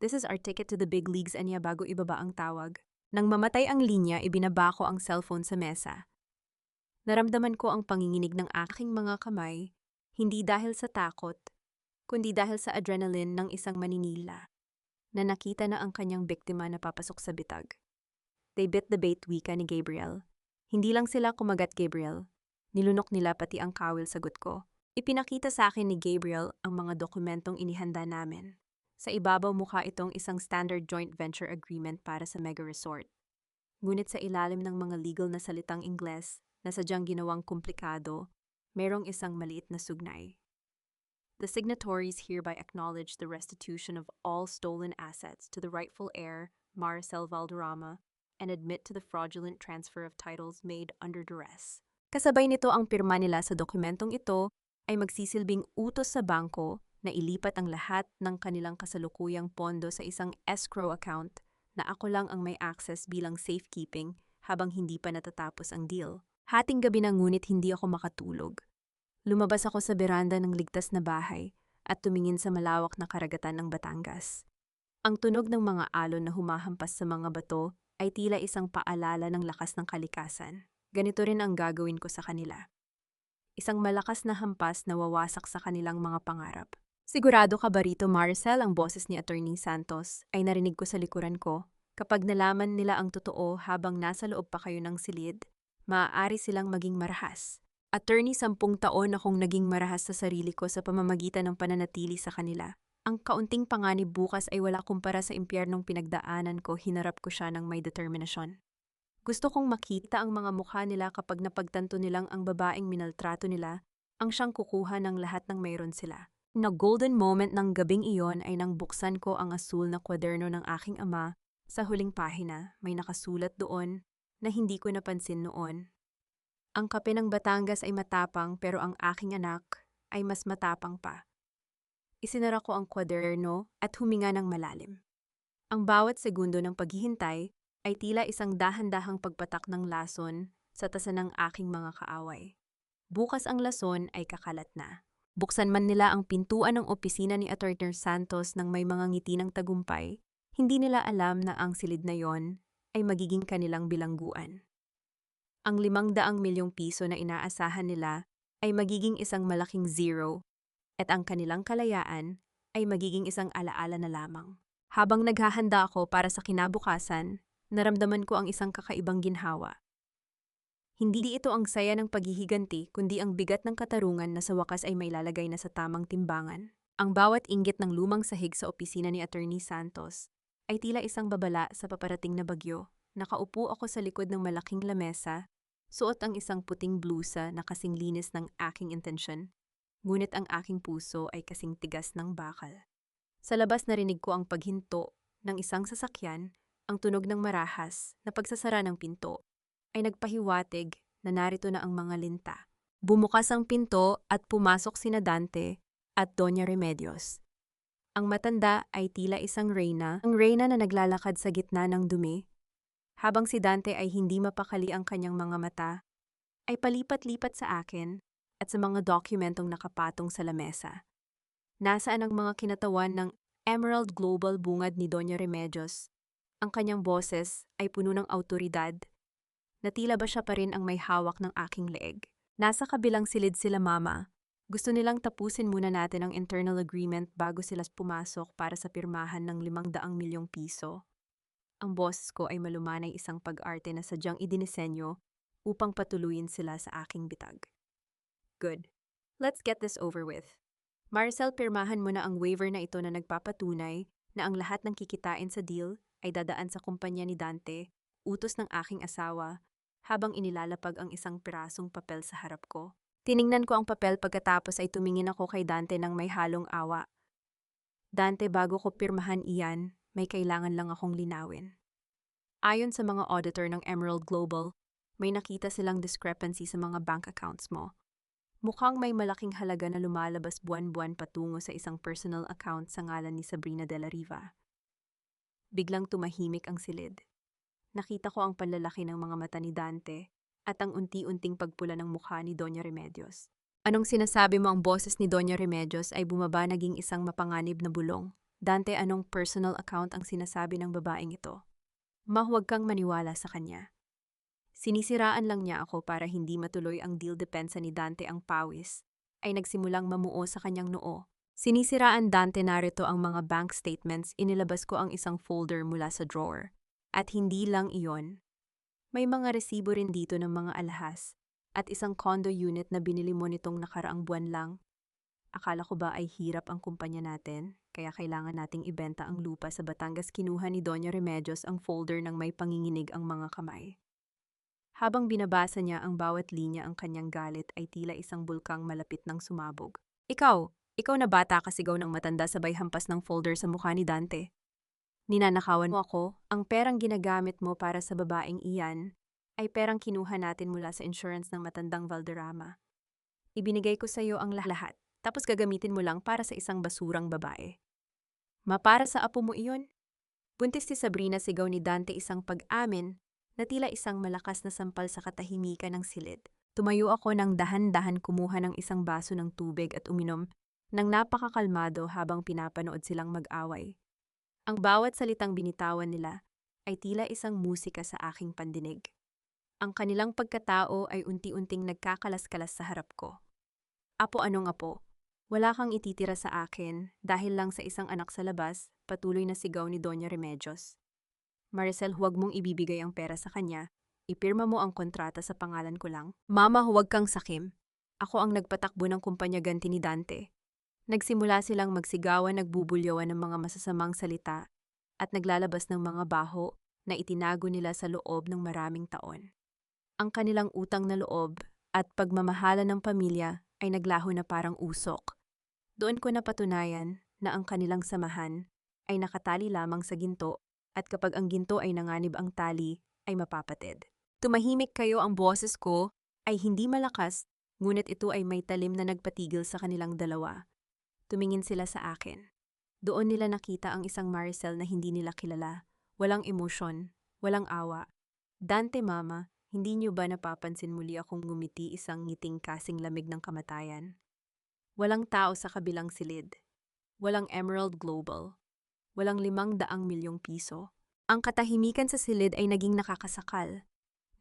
This is our ticket to the big leagues, anya, bago ibaba ang tawag. Nang mamatay ang linya, ibinaba ko ang cellphone sa mesa. Naramdaman ko ang panginginig ng aking mga kamay, hindi dahil sa takot, kundi dahil sa adrenaline ng isang maninila, na nakita na ang kanyang biktima na papasok sa bitag. They bit the bait, wika ni Gabriel. Hindi lang sila kumagat, Gabriel. Nilunok nila pati ang kawil, sagot ko. Ipinakita sa akin ni Gabriel ang mga dokumentong inihanda namin. Sa ibabaw, mukha itong isang standard joint venture agreement para sa mega resort. Ngunit sa ilalim ng mga legal na salitang Ingles na sadyang ginawang komplikado, merong isang maliit na sugnay. The signatories hereby acknowledge the restitution of all stolen assets to the rightful heir, Maricel Valderrama, and admit to the fraudulent transfer of titles made under duress. Kasabay nito, ang pirma nila sa dokumentong ito ay magsisilbing utos sa bangko na ilipat ang lahat ng kanilang kasalukuyang pondo sa isang escrow account na ako lang ang may access bilang safekeeping habang hindi pa natatapos ang deal. Hating gabi na ngunit hindi ako makatulog. Lumabas ako sa beranda ng ligtas na bahay at tumingin sa malawak na karagatan ng Batangas. Ang tunog ng mga alon na humahampas sa mga bato ay tila isang paalala ng lakas ng kalikasan. Ganito rin ang gagawin ko sa kanila. Isang malakas na hampas na wawasak sa kanilang mga pangarap. Sigurado ka ba rito, Maricel? Ang boses ni Attorney Santos ay narinig ko sa likuran ko. Kapag nalaman nila ang totoo habang nasa loob pa kayo ng silid, maaari silang maging marahas. Attorney, 10 taon akong naging marahas sa sarili ko sa pamamagitan ng pananatili sa kanila. Ang kaunting panganib bukas ay wala kumpara sa impyernong pinagdaanan ko. Hinarap ko siya ng may determinasyon. Gusto kong makita ang mga mukha nila kapag napagtanto nilang ang babaeng minaltrato nila ang siyang kukuha ng lahat ng mayroon sila. Na golden moment ng gabing iyon ay nang buksan ko ang asul na kwaderno ng aking ama. Sa huling pahina, may nakasulat doon na hindi ko napansin noon. Ang kape ng Batangas ay matapang, pero ang aking anak ay mas matapang pa. Isinara ko ang kwaderno at huminga ng malalim. Ang bawat segundo ng paghihintay ay tila isang dahan-dahang pagpatak ng lason sa tasa ng aking mga kaaway. Bukas ang lason ay kakalat na. Buksan man nila ang pintuan ng opisina ni Attorney Santos nang may mga ngiti ng tagumpay, hindi nila alam na ang silid na yon ay magiging kanilang bilangguan. Ang 500 milyong piso na inaasahan nila ay magiging isang malaking zero at ang kanilang kalayaan ay magiging isang alaala na lamang. Habang naghahanda ako para sa kinabukasan, naramdaman ko ang isang kakaibang ginhawa. Hindi ito ang saya ng paghihiganti kundi ang bigat ng katarungan na sa wakas ay mailalagay na sa tamang timbangan. Ang bawat inggit ng lumang sahig sa opisina ni Attorney Santos ay tila isang babala sa paparating na bagyo. Nakaupo ako sa likod ng malaking lamesa, suot ang isang puting blusa na kasing linis ng aking intensyon, ngunit ang aking puso ay kasing tigas ng bakal. Sa labas narinig ko ang paghinto ng isang sasakyan, ang tunog ng marahas na pagsasara ng pinto ay nagpahiwatig na narito na ang mga linta. Bumukas ang pinto at pumasok sina Dante at Doña Remedios. Ang matanda ay tila isang reyna, ang reyna na naglalakad sa gitna ng dumi, habang si Dante ay hindi mapakali ang kanyang mga mata, ay palipat-lipat sa akin at sa mga dokumentong nakapatong sa lamesa. Nasaan ang mga kinatawan ng Emerald Global bungad ni Doña Remedios? Ang kanyang boses ay puno ng awtoridad, na tila ba siya pa rin ang may hawak ng aking leeg. Nasa kabilang silid sila mama. Gusto nilang tapusin muna natin ang internal agreement bago sila pumasok para sa pirmahan ng 500 milyong piso. Ang boses ko ay malumanay isang pag-arte na sadyang idinisenyo upang patuluyin sila sa aking bitag. Good. Let's get this over with. Maricel, pirmahan mo na ang waiver na ito na nagpapatunay na ang lahat ng kikitain sa deal ay dadaan sa kumpanya ni Dante, utos ng aking asawa, habang inilalapag ang isang pirasong papel sa harap ko. Tiningnan ko ang papel pagkatapos ay tumingin ako kay Dante ng may halong awa. Dante, bago ko pirmahan iyan, may kailangan lang akong linawin. Ayon sa mga auditor ng Emerald Global, may nakita silang discrepancy sa mga bank accounts mo. Mukhang may malaking halaga na lumalabas buwan-buwan patungo sa isang personal account sa ngalan ni Sabrina de la Riva. Biglang tumahimik ang silid. Nakita ko ang panlalaki ng mga mata ni Dante at ang unti-unting pagpula ng mukha ni Doña Remedios. Anong sinasabi mo? Ang boses ni Doña Remedios ay bumaba naging isang mapanganib na bulong. Dante, anong personal account ang sinasabi ng babaeng ito? Huwag kang maniwala sa kanya. Sinisiraan lang niya ako para hindi matuloy ang deal. Depensa ni Dante ang pawis ay nagsimulang mamuo sa kanyang noo. Sinisiraan, Dante, narito ang mga bank statements. Inilabas ko ang isang folder mula sa drawer. At hindi lang iyon. May mga resibo rin dito ng mga alahas at isang condo unit na binili mo nitong nakaraang buwan lang. Akala ko ba ay hirap ang kumpanya natin, kaya kailangan nating ibenta ang lupa sa Batangas? Kinuha ni Doña Remedios ang folder ng may panginginig ang mga kamay. Habang binabasa niya ang bawat linya, ang kanyang galit ay tila isang bulkang malapit ng sumabog. Ikaw na bata, kasigaw ng matanda sabay hampas ng folder sa mukha ni Dante. Ninanakawan mo ako, ang perang ginagamit mo para sa babaeng iyan ay perang kinuha natin mula sa insurance ng matandang Valderrama. Ibinigay ko sa iyo ang lahat, tapos gagamitin mo lang para sa isang basurang babae. Mapara sa apo mo iyon? Buntis si Sabrina, sigaw ni Dante, isang pag-amin na tila isang malakas na sampal sa katahimikan ng silid. Tumayo ako ng dahan-dahan, kumuha ng isang baso ng tubig at uminom ng napakakalmado habang pinapanood silang mag-away. Ang bawat salitang binitawan nila ay tila isang musika sa aking pandinig. Ang kanilang pagkatao ay unti-unting nagkakalas-kalas sa harap ko. Apo, anong apo? Wala kang ititira sa akin dahil lang sa isang anak sa labas, patuloy na sigaw ni Doña Remedios. Maricel, huwag mong ibibigay ang pera sa kanya. Ipirma mo ang kontrata sa pangalan ko lang. Mama, huwag kang sakim. Ako ang nagpatakbo ng kumpanya ganti ni Dante. Nagsimula silang magsigawan, nagbubulyawan ng mga masasamang salita at naglalabas ng mga baho na itinago nila sa loob ng maraming taon. Ang kanilang utang na loob at pagmamahala ng pamilya ay naglaho na parang usok. Doon ko napatunayan na ang kanilang samahan ay nakatali lamang sa ginto at kapag ang ginto ay nanganib, ang tali ay mapapatid. Tumahimik kayo, ang boses ko ay hindi malakas, ngunit ito ay may talim na nagpatigil sa kanilang dalawa. Tumingin sila sa akin. Doon nila nakita ang isang Maricel na hindi nila kilala. Walang emosyon, walang awa. Dante, mama, hindi niyo ba napapansin muli akong ngumiti, isang ngiting kasing lamig ng kamatayan? Walang tao sa kabilang silid. Walang Emerald Global. Walang 500 milyong piso. Ang katahimikan sa silid ay naging nakakasakal.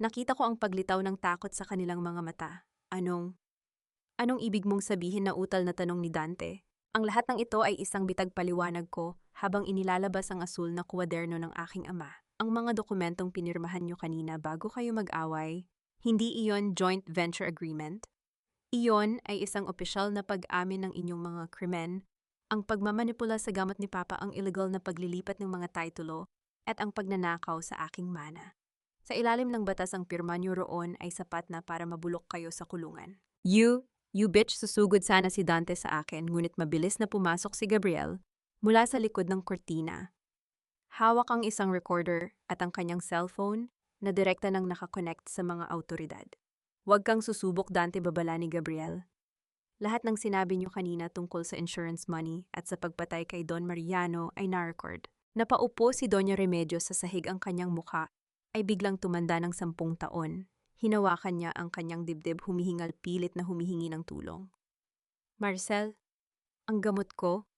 Nakita ko ang paglitaw ng takot sa kanilang mga mata. Anong ibig mong sabihin na utal na tanong ni Dante? Ang lahat ng ito ay isang bitag paliwanag ko habang inilalabas ang asul na kuwaderno ng aking ama. Ang mga dokumentong pinirmahan niyo kanina bago kayo mag-away, hindi iyon joint venture agreement. Iyon ay isang opisyal na pag-amin ng inyong mga krimen, ang pagmamanipula sa gamot ni Papa, ang illegal na paglilipat ng mga titulo, at ang pagnanakaw sa aking mana. Sa ilalim ng batas ang pirma niyo roon ay sapat na para mabulok kayo sa kulungan. You bitch, susugod sana si Dante sa akin, ngunit mabilis na pumasok si Gabriel mula sa likod ng kortina. Hawak ang isang recorder at ang kanyang cellphone na direkta nang nakakonect sa mga autoridad. Huwag kang susubok, Dante, babala ni Gabriel. Lahat ng sinabi niyo kanina tungkol sa insurance money at sa pagpatay kay Don Mariano ay na-record. Napaupo si Doña Remedios sa sahig, ang kanyang mukha ay biglang tumanda ng 10 taon. Hinawakan niya ang kanyang dibdib, humihingal, pilit na humihingi ng tulong. Marcel, ang gamot ko.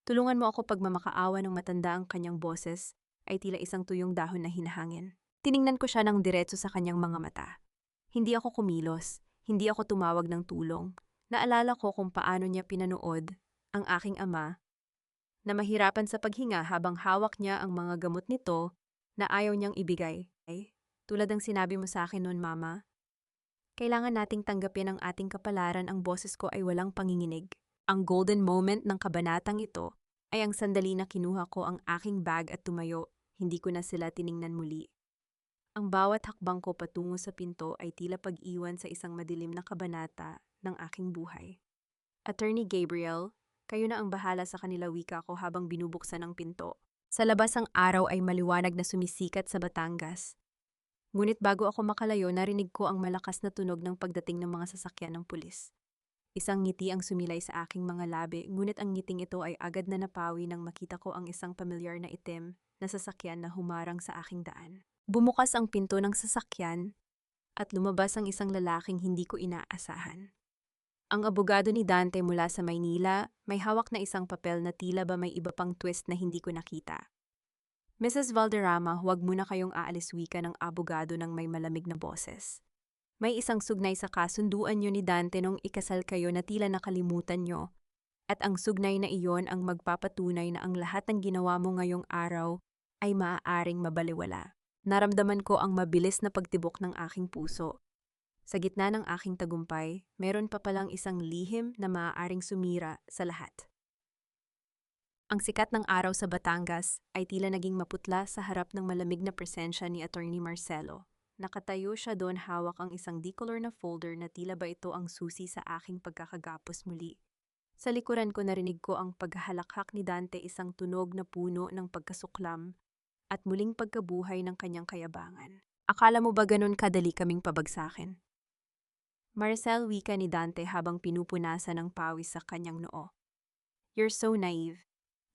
Tulungan mo ako. Pagmamakaawa ng matanda, ang kanyang boses ay tila isang tuyong dahon na hinahangin. Tiningnan ko siya ng diretso sa kanyang mga mata. Hindi ako kumilos, hindi ako tumawag ng tulong. Naalala ko kung paano niya pinanood ang aking ama na mahirapan sa paghinga habang hawak niya ang mga gamot nito na ayaw niyang ibigay. Tulad ng sinabi mo sa akin noon, Mama, kailangan nating tanggapin ang ating kapalaran. Ang boses ko ay walang panginginig. Ang golden moment ng kabanatang ito ay ang sandali na kinuha ko ang aking bag at tumayo. Hindi ko na sila tiningnan muli. Ang bawat hakbang ko patungo sa pinto ay tila pag-iwan sa isang madilim na kabanata ng aking buhay. Attorney Gabriel, kayo na ang bahala sa kanila, wika ko habang binubuksan ang pinto. Sa labas ang araw ay maliwanag na sumisikat sa Batangas. Ngunit bago ako makalayo, narinig ko ang malakas na tunog ng pagdating ng mga sasakyan ng pulis. Isang ngiti ang sumilay sa aking mga labi, ngunit ang ngiting ito ay agad na napawi nang makita ko ang isang pamilyar na itim na sasakyan na humarang sa aking daan. Bumukas ang pinto ng sasakyan at lumabas ang isang lalaking hindi ko inaasahan. Ang abogado ni Dante mula sa Maynila, may hawak na isang papel na tila ba may iba pang twist na hindi ko nakita. Mrs. Valderrama, huwag muna kayong aalis, wika ng abogado ng may malamig na boses. May isang sugnay sa kasunduan niyo ni Dante nung ikasal kayo na tila nakalimutan niyo. At ang sugnay na iyon ang magpapatunay na ang lahat ng ginawa mo ngayong araw ay maaaring mabaliwala. Naramdaman ko ang mabilis na pagtibok ng aking puso. Sa gitna ng aking tagumpay, meron pa palang isang lihim na maaaring sumira sa lahat. Ang sikat ng araw sa Batangas ay tila naging maputla sa harap ng malamig na presensya ni Attorney Marcelo. Nakatayo siya doon, hawak ang isang decolor na folder na tila ba ito ang susi sa aking pagkakagapos muli. Sa likuran ko narinig ko ang paghahalakhak ni Dante, isang tunog na puno ng pagkasuklam at muling pagkabuhay ng kanyang kayabangan. Akala mo ba ganun kadali kaming pabagsakin? Marcel, wika ni Dante habang pinupunasan ng pawis sa kanyang noo. You're so naive.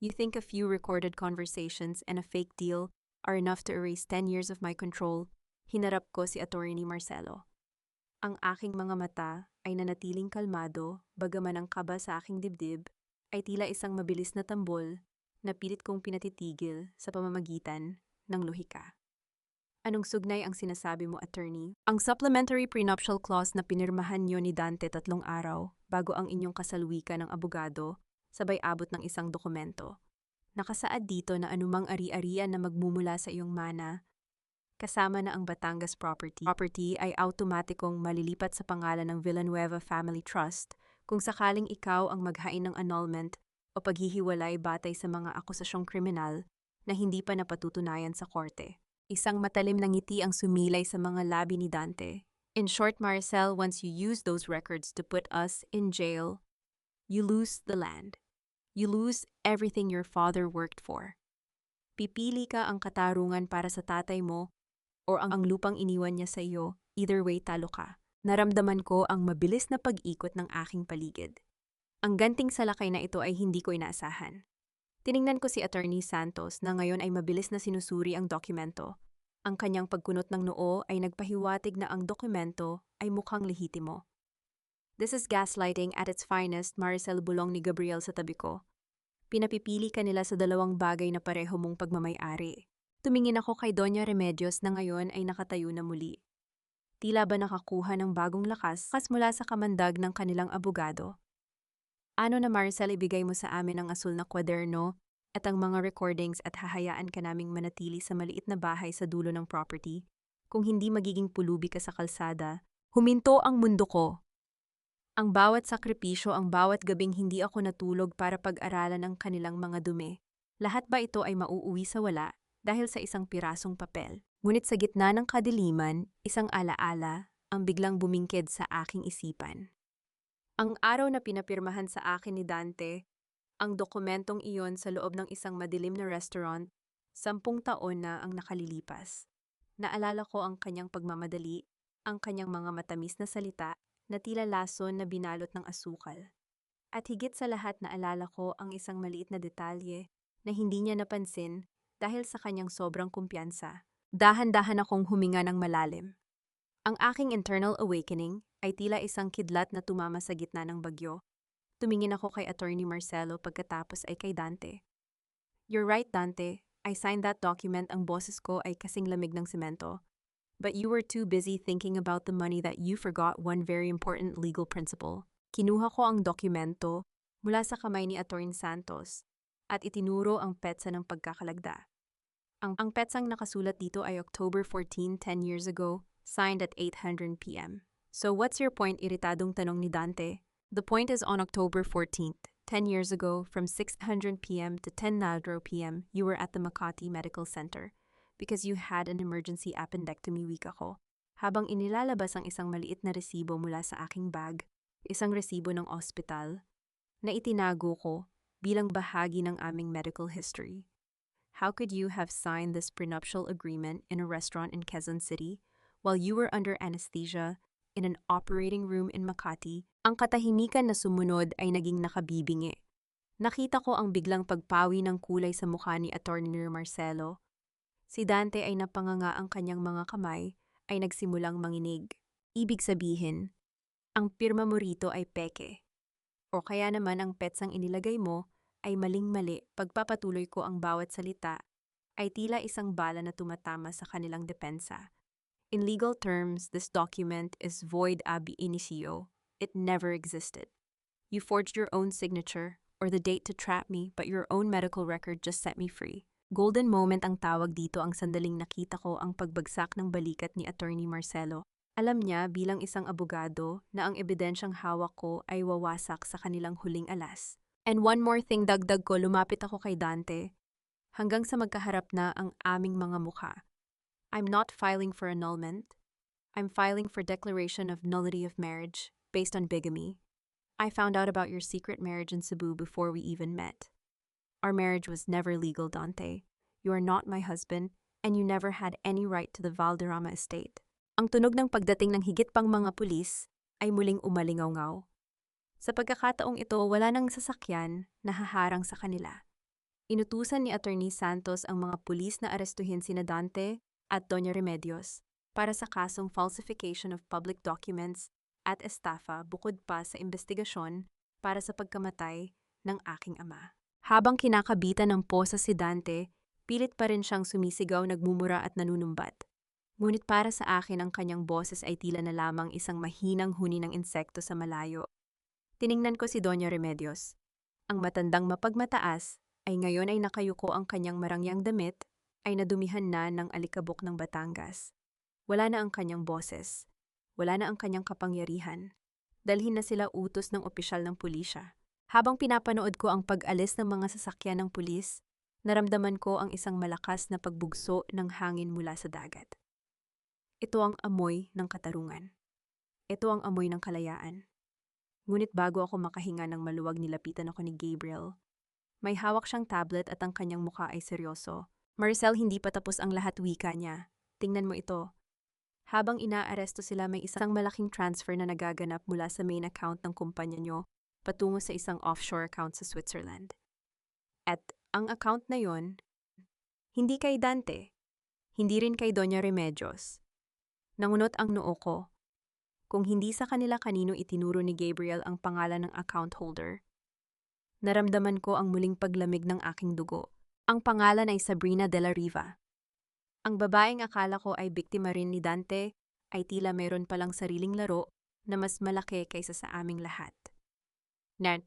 You think a few recorded conversations and a fake deal are enough to erase 10 years of my control. Hinarap ko si Attorney Marcelo. Ang aking mga mata ay nanatiling kalmado, bagaman ang kaba sa aking dibdib ay tila isang mabilis na tambol na pilit kong pinatitigil sa pamamagitan ng lohika. Anong sugnay ang sinasabi mo, attorney? Ang supplementary prenuptial clause na pinirmahan niyo ni Dante 3 araw bago ang inyong kasalwika ng abogado, sabay abot ng isang dokumento. Nakasaad dito na anumang ari-arian na magmumula sa iyong mana, kasama na ang Batangas property ay automatikong malilipat sa pangalan ng Villanueva Family Trust kung sakaling ikaw ang maghain ng annulment o paghihiwalay batay sa mga akusasyong kriminal na hindi pa napatutunayan sa korte. Isang matalim na ngiti ang sumilay sa mga labi ni Dante. In short, Marcel, once you use those records to put us in jail, you lose the land. You lose everything your father worked for. Pipili ka ang katarungan para sa tatay mo o ang lupang iniwan niya sa iyo. Either way, talo ka. Naramdaman ko ang mabilis na pag-ikot ng aking paligid. Ang ganting salakay na ito ay hindi ko inaasahan. Tiningnan ko si Attorney Santos na ngayon ay mabilis na sinusuri ang dokumento. Ang kanyang pagkunot ng noo ay nagpahiwatig na ang dokumento ay mukhang lehitimo. This is gaslighting at its finest, Maricel, bulong ni Gabriel sa tabi ko. Pinapipili ka nila sa dalawang bagay na pareho mong pagmamay-ari. Tumingin ako kay Doña Remedios na ngayon ay nakatayo na muli. Tila ba nakakuha ng bagong lakas mula sa kamandag ng kanilang abogado. Ano na Maricel, ibigay mo sa amin ang asul na kwaderno at ang mga recordings at hahayaan ka naming manatili sa maliit na bahay sa dulo ng property. Kung hindi magiging pulubi ka sa kalsada, huminto ang mundo ko. Ang bawat sakripisyo, ang bawat gabing hindi ako natulog para pag-aralan ang kanilang mga dumi. Lahat ba ito ay mauuwi sa wala dahil sa isang pirasong papel? Ngunit sa gitna ng kadiliman, isang alaala ang biglang bumingkid sa aking isipan. Ang araw na pinapirmahan sa akin ni Dante, ang dokumentong iyon sa loob ng isang madilim na restaurant, 10 taon na ang nakalilipas. Naalala ko ang kanyang pagmamadali, ang kanyang mga matamis na salita na tila lason na binalot ng asukal. At higit sa lahat naalala ko ang isang maliit na detalye na hindi niya napansin dahil sa kanyang sobrang kumpiyansa. Dahan-dahan akong huminga ng malalim. Ang aking internal awakening ay tila isang kidlat na tumama sa gitna ng bagyo. Tumingin ako kay Attorney Marcelo pagkatapos ay kay Dante. You're right, Dante. I signed that document, ang boses ko ay kasing lamig ng semento. But you were too busy thinking about the money that you forgot one very important legal principle. Kinuha ko ang dokumento mula sa kamay ni Attorney Santos at itinuro ang petsa ng pagkakalagda. Ang petsang nakasulat dito ay October 14, 10 years ago, signed at 8:00 p.m. So what's your point? Iritadong tanong ni Dante. The point is on October 14th, 10 years ago, from 6:00 p.m. to 10:00 p.m., you were at the Makati Medical Center because you had an emergency appendectomy, wika ko. Habang inilalabas ang isang maliit na resibo mula sa aking bag, isang resibo ng ospital, na itinago ko bilang bahagi ng aming medical history. How could you have signed this prenuptial agreement in a restaurant in Quezon City while you were under anesthesia in an operating room in Makati? Ang katahimikan na sumunod ay naging nakabibingi. Nakita ko ang biglang pagpawi ng kulay sa mukha ni Attorney Marcelo. Si Dante ay napanganga, ang kanyang mga kamay ay nagsimulang manginig. Ibig sabihin, ang pirma mo rito ay peke. O kaya naman ang petsang inilagay mo ay maling-mali. Pagpapatuloy ko ang bawat salita ay tila isang bala na tumatama sa kanilang depensa. In legal terms, this document is void ab initio. It never existed. You forged your own signature or the date to trap me, but your own medical record just set me free. Golden moment ang tawag dito, ang sandaling nakita ko ang pagbagsak ng balikat ni Attorney Marcelo. Alam niya bilang isang abogado na ang ebidensyang hawak ko ay wawasak sa kanilang huling alas. And one more thing, dagdag ko, lumapit ako kay Dante hanggang sa magkaharap na ang aming mga mukha. I'm not filing for annulment. I'm filing for declaration of nullity of marriage based on bigamy. I found out about your secret marriage in Cebu before we even met. Our marriage was never legal, Dante. You are not my husband, and you never had any right to the Valderrama estate. Ang tunog ng pagdating ng higit pang mga pulis ay muling umalingaw-ngaw. Sa pagkakataong ito, wala nang sasakyan na haharang sa kanila. Inutusan ni Attorney Santos ang mga pulis na arestuhin sina Dante at Doña Remedios para sa kasong falsification of public documents at estafa, bukod pa sa investigasyon para sa pagkamatay ng aking ama. Habang kinakabitan ng posa si Dante, pilit pa rin siyang sumisigaw, nagmumura at nanunumbat. Ngunit para sa akin, ang kanyang boses ay tila na lamang isang mahinang huni ng insekto sa malayo. Tiningnan ko si Doña Remedios. Ang matandang mapagmataas ay ngayon ay nakayuko, ang kanyang marangyang damit ay nadumihan na ng alikabok ng Batangas. Wala na ang kanyang boses. Wala na ang kanyang kapangyarihan. Dalhin na sila utos ng opisyal ng pulisya. Habang pinapanood ko ang pag-alis ng mga sasakyan ng pulis, naramdaman ko ang isang malakas na pagbugso ng hangin mula sa dagat. Ito ang amoy ng katarungan. Ito ang amoy ng kalayaan. Ngunit bago ako makahinga ng maluwag, nilapitan ako ni Gabriel. May hawak siyang tablet at ang kanyang mukha ay seryoso. Maricel, hindi pa tapos ang lahat, wika niya. Tingnan mo ito. Habang inaaresto sila, may isang malaking transfer na nagaganap mula sa main account ng kumpanya nyo patungo sa isang offshore account sa Switzerland. At ang account na yon, hindi kay Dante, hindi rin kay Doña Remedios. Nangunot ang noo ko. Kung hindi sa kanila, kanino itinuro ni Gabriel ang pangalan ng account holder? Naramdaman ko ang muling paglamig ng aking dugo. Ang pangalan ay Sabrina de la Riva. Ang babaeng akala ko ay biktima rin ni Dante ay tila meron palang sariling laro na mas malaki kaysa sa aming lahat. Nan,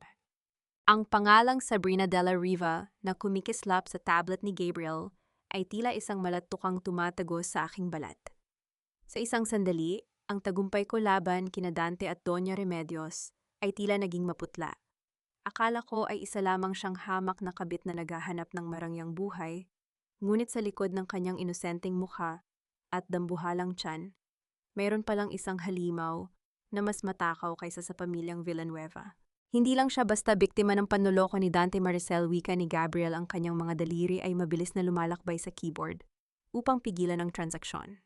ang pangalang Sabrina Della Riva na kumikislap sa tablet ni Gabriel ay tila isang malatukang tumatagos sa aking balat. Sa isang sandali, ang tagumpay ko laban kina Dante at Doña Remedios ay tila naging maputla. Akala ko ay isa lamang siyang hamak na kabit na naghahanap ng marangyang buhay, ngunit sa likod ng kanyang inosenteng mukha at dambuhalang tiyan, mayroon palang isang halimaw na mas matakaw kaysa sa pamilyang Villanueva. Hindi lang siya basta biktima ng panloloko ni Dante Maricel, wika ni Gabriel, ang kanyang mga daliri ay mabilis na lumalakbay sa keyboard upang pigilan ang transaksyon.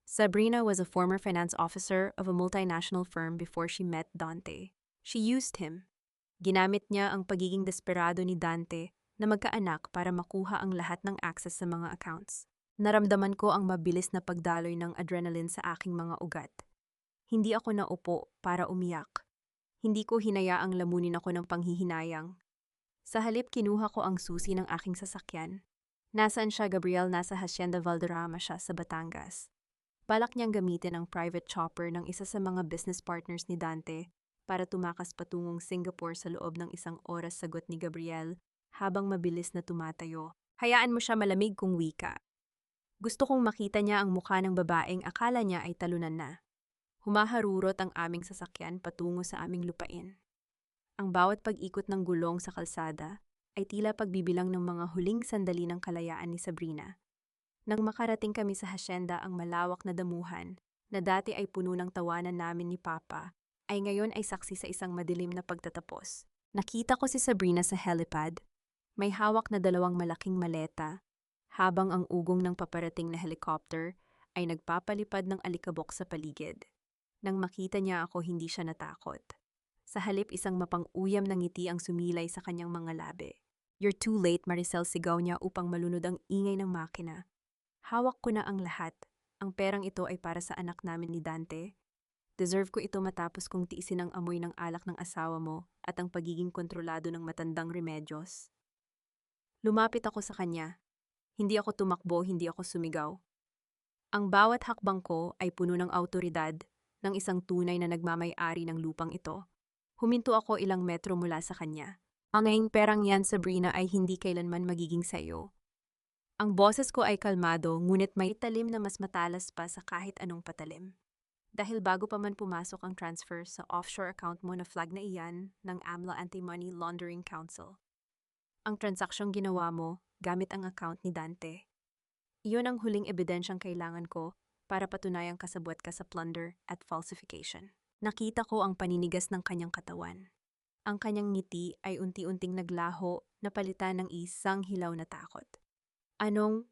Sabrina was a former finance officer of a multinational firm before she met Dante. She used him. Ginamit niya ang pagiging desperado ni Dante na magkaanak para makuha ang lahat ng access sa mga accounts. Naramdaman ko ang mabilis na pagdaloy ng adrenaline sa aking mga ugat. Hindi ako naupo para umiyak. Hindi ko hinayaang lamunin ako ng panghihinayang. Sa halip, kinuha ko ang susi ng aking sasakyan. Nasaan siya, Gabriel? Nasa Hacienda Valderrama siya sa Batangas. Balak niyang gamitin ang private chopper ng isa sa mga business partners ni Dante para tumakas patungong Singapore sa loob ng 1 oras, sagot ni Gabriel habang mabilis na tumatayo. Hayaan mo siya, malamig kong wika. Gusto kong makita niya ang mukha ng babaeng akala niya ay talunan na. Humaharurot ang aming sasakyan patungo sa aming lupain. Ang bawat pag-ikot ng gulong sa kalsada ay tila pagbibilang ng mga huling sandali ng kalayaan ni Sabrina. Nang makarating kami sa hacienda, ang malawak na damuhan, na dati ay puno ng tawanan namin ni Papa, ay ngayon ay saksi sa isang madilim na pagtatapos. Nakita ko si Sabrina sa helipad. May hawak na 2 malaking maleta, habang ang ugong ng paparating na helicopter ay nagpapalipad ng alikabok sa paligid. Nang makita niya ako, hindi siya natakot. Sa halip, isang mapang-uyam na ngiti ang sumilay sa kanyang mga labi. "You're too late," Maricel, sigaw niya upang malunod ang ingay ng makina. Hawak ko na ang lahat. Ang perang ito ay para sa anak namin ni Dante. Deserve ko ito matapos kong tiisin ang amoy ng alak ng asawa mo at ang pagiging kontrolado ng matandang Remedios. Lumapit ako sa kanya. Hindi ako tumakbo, hindi ako sumigaw. Ang bawat hakbang ko ay puno ng awtoridad ng isang tunay na nagmamay-ari ng lupang ito. Huminto ako ilang metro mula sa kanya. "Ang perang yan, Sabrina, ay hindi kailanman magiging sayo." Ang boses ko ay kalmado, ngunit may talim na mas matalas pa sa kahit anong patalim. "Dahil bago pa man pumasok ang transfer sa offshore account mo na flag na iyan ng AMLA Anti-Money Laundering Council. Ang transaksyong ginawa mo gamit ang account ni Dante. Iyon ang huling ebidensyang kailangan ko para patunayang kasabwat ka sa plunder at falsification." Nakita ko ang paninigas ng kanyang katawan. Ang kanyang ngiti ay unti-unting naglaho na palitan ng isang hilaw na takot. Anong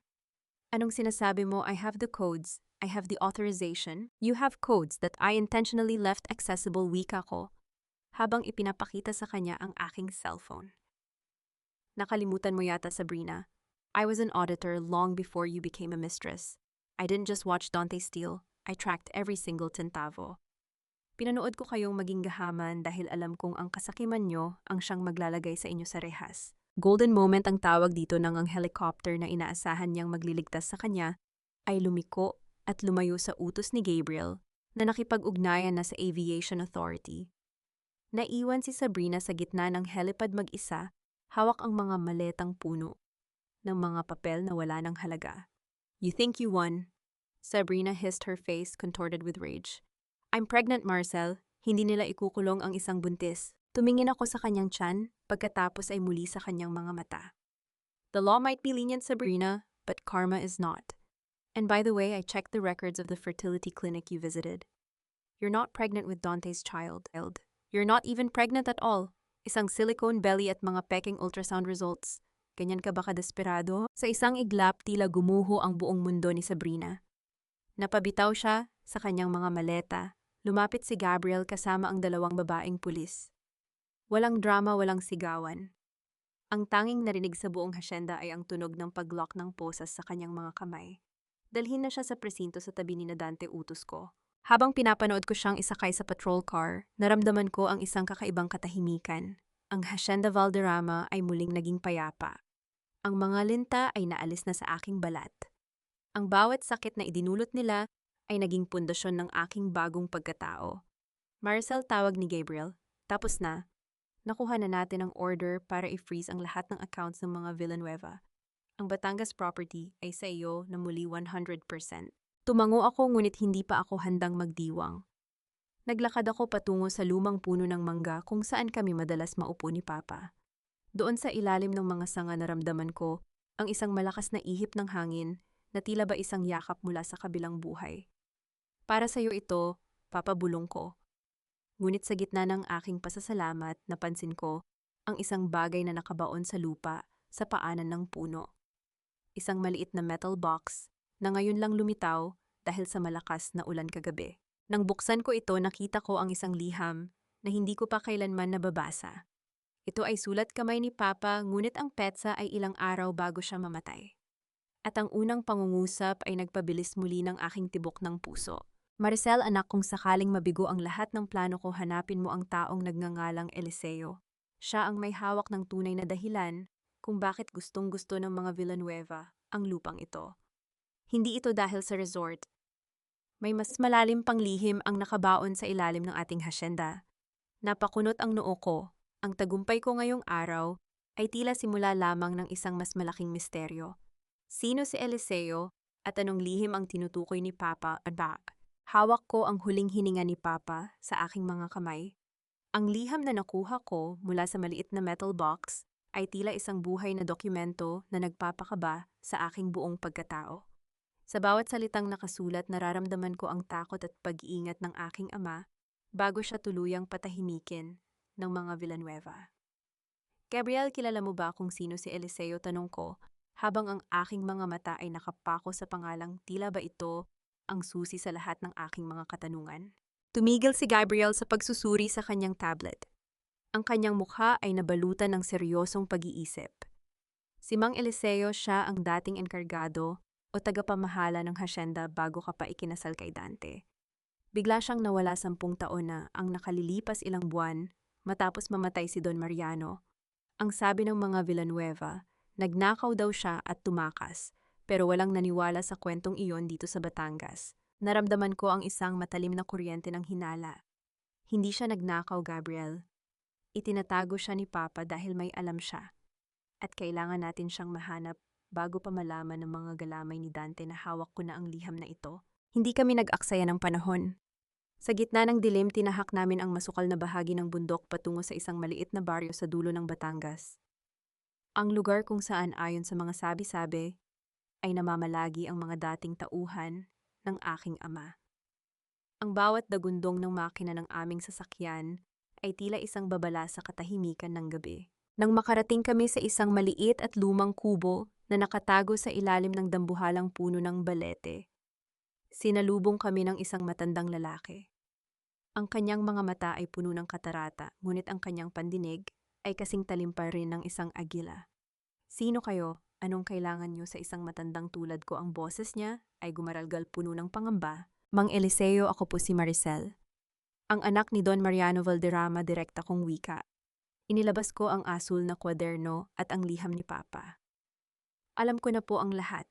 sinasabi mo? "I have the codes. I have the authorization." "You have codes that I intentionally left accessible," wika ko, habang ipinapakita sa kanya ang aking cellphone. "Nakalimutan mo yata, Sabrina. I was an auditor long before you became a mistress. I didn't just watch Dante steal. I tracked every single centavo. Pinanood ko kayong maging gahaman dahil alam kong ang kasakiman nyo ang siyang maglalagay sa inyo sa rehas." Golden moment ang tawag dito nang ang helicopter na inaasahan niyang magliligtas sa kanya ay lumiko at lumayo sa utos ni Gabriel na nakipag-ugnayan na sa Aviation Authority. Naiwan si Sabrina sa gitna ng helipad mag-isa, hawak ang mga maletang puno ng mga papel na wala ng halaga. "You think you won?" Sabrina hissed, her face contorted with rage. "I'm pregnant, Marcel. Hindi nila ikukulong ang isang buntis." Tumingin ako sa kanyang tiyan, pagkatapos ay muli sa kanyang mga mata. "The law might be lenient, Sabrina, but karma is not. And by the way, I checked the records of the fertility clinic you visited. You're not pregnant with Dante's child. You're not even pregnant at all. Isang silicone belly at mga peking ultrasound results. Ganyan ka ba kadesperado?" Sa isang iglap, tila gumuho ang buong mundo ni Sabrina. Napabitaw siya sa kanyang mga maleta. Lumapit si Gabriel kasama ang 2 babaeng pulis. Walang drama, walang sigawan. Ang tanging narinig sa buong hacienda ay ang tunog ng pag-lock ng posas sa kanyang mga kamay. Dalhin na siya sa presinto sa tabi ni Dante, utos ko. Habang pinapanood ko siyang isakay sa patrol car, naramdaman ko ang isang kakaibang katahimikan. Ang Hacienda Valderrama ay muling naging payapa. Ang mga linta ay naalis na sa aking balat. Ang bawat sakit na idinulot nila ay naging pundasyon ng aking bagong pagkatao. Maricel, tawag ni Gabriel. Tapos na. Nakuha na natin ang order para i-freeze ang lahat ng accounts ng mga Villanueva. Ang Batangas property ay sa iyo na muli 100%. Tumango ako ngunit hindi pa ako handang magdiwang. Naglakad ako patungo sa lumang puno ng mangga kung saan kami madalas maupo ni Papa. Doon sa ilalim ng mga sanga naramdaman ko ang isang malakas na ihip ng hangin na tila ba isang yakap mula sa kabilang buhay. Para sa iyo ito, Papa, bulong ko. Ngunit sa gitna ng aking pasasalamat, napansin ko ang isang bagay na nakabaon sa lupa sa paanan ng puno. Isang maliit na metal box na ngayon lang lumitaw dahil sa malakas na ulan kagabi. Nang buksan ko ito, nakita ko ang isang liham na hindi ko pa kailanman nababasa. Ito ay sulat kamay ni Papa, ngunit ang petsa ay ilang araw bago siya mamatay. At ang unang pangungusap ay nagpabilis muli ng aking tibok ng puso. Maricel, anak, kung sakaling mabigo ang lahat ng plano ko, hanapin mo ang taong nagngangalang Eliseo. Siya ang may hawak ng tunay na dahilan kung bakit gustong-gusto ng mga Villanueva ang lupang ito. Hindi ito dahil sa resort. May mas malalim pang lihim ang nakabaon sa ilalim ng ating hasyenda. Napakunot ang noo ko. Ang tagumpay ko ngayong araw ay tila simula lamang ng isang mas malaking misteryo. Sino si Eliseo at anong lihim ang tinutukoy ni Papa at back? Hawak ko ang huling hininga ni Papa sa aking mga kamay. Ang liham na nakuha ko mula sa maliit na metal box ay tila isang buhay na dokumento na nagpapakaba sa aking buong pagkatao. Sa bawat salitang nakasulat, nararamdaman ko ang takot at pag-iingat ng aking ama bago siya tuluyang patahimikin ng mga Villanueva. Gabriel, kilala mo ba kung sino si Eliseo? Tanong ko habang ang aking mga mata ay nakapako sa pangalang tila ba ito ang susi sa lahat ng aking mga katanungan. Tumigil si Gabriel sa pagsusuri sa kanyang tablet. Ang kanyang mukha ay nabalutan ng seryosong pag-iisip. Si Mang Eliseo, siya ang dating enkargado o tagapamahala ng hasyenda bago ka pa ikinasal kay Dante. Bigla siyang nawala 10 taon na ang nakalilipas ilang buwan matapos mamatay si Don Mariano. Ang sabi ng mga Villanueva, nagnakaw daw siya at tumakas. Pero walang naniwala sa kwentong iyon dito sa Batangas. Naramdaman ko ang isang matalim na kuryente ng hinala. Hindi siya nagnakaw, Gabriel. Itinatago siya ni Papa dahil may alam siya. At kailangan natin siyang mahanap bago pa malaman ng mga galamay ni Dante na hawak ko na ang liham na ito. Hindi kami nag-aksaya ng panahon. Sa gitna ng dilim, tinahak namin ang masukal na bahagi ng bundok patungo sa isang maliit na baryo sa dulo ng Batangas. Ang lugar kung saan ayon sa mga sabi-sabi, ay namamalagi ang mga dating tauhan ng aking ama. Ang bawat dagundong ng makina ng aming sasakyan ay tila isang babala sa katahimikan ng gabi. Nang makarating kami sa isang maliit at lumang kubo na nakatago sa ilalim ng dambuhalang puno ng balete, sinalubong kami ng isang matandang lalaki. Ang kanyang mga mata ay puno ng katarata, ngunit ang kanyang pandinig ay kasing talim pa rin ng isang agila. Sino kayo? Anong kailangan niyo sa isang matandang tulad ko? Ang boses niya ay gumaralgal puno ng pangamba. Mang Eliseo, ako po si Maricel. Ang anak ni Don Mariano Valderrama, direkta kong wika. Inilabas ko ang asul na kwaderno at ang liham ni Papa. Alam ko na po ang lahat.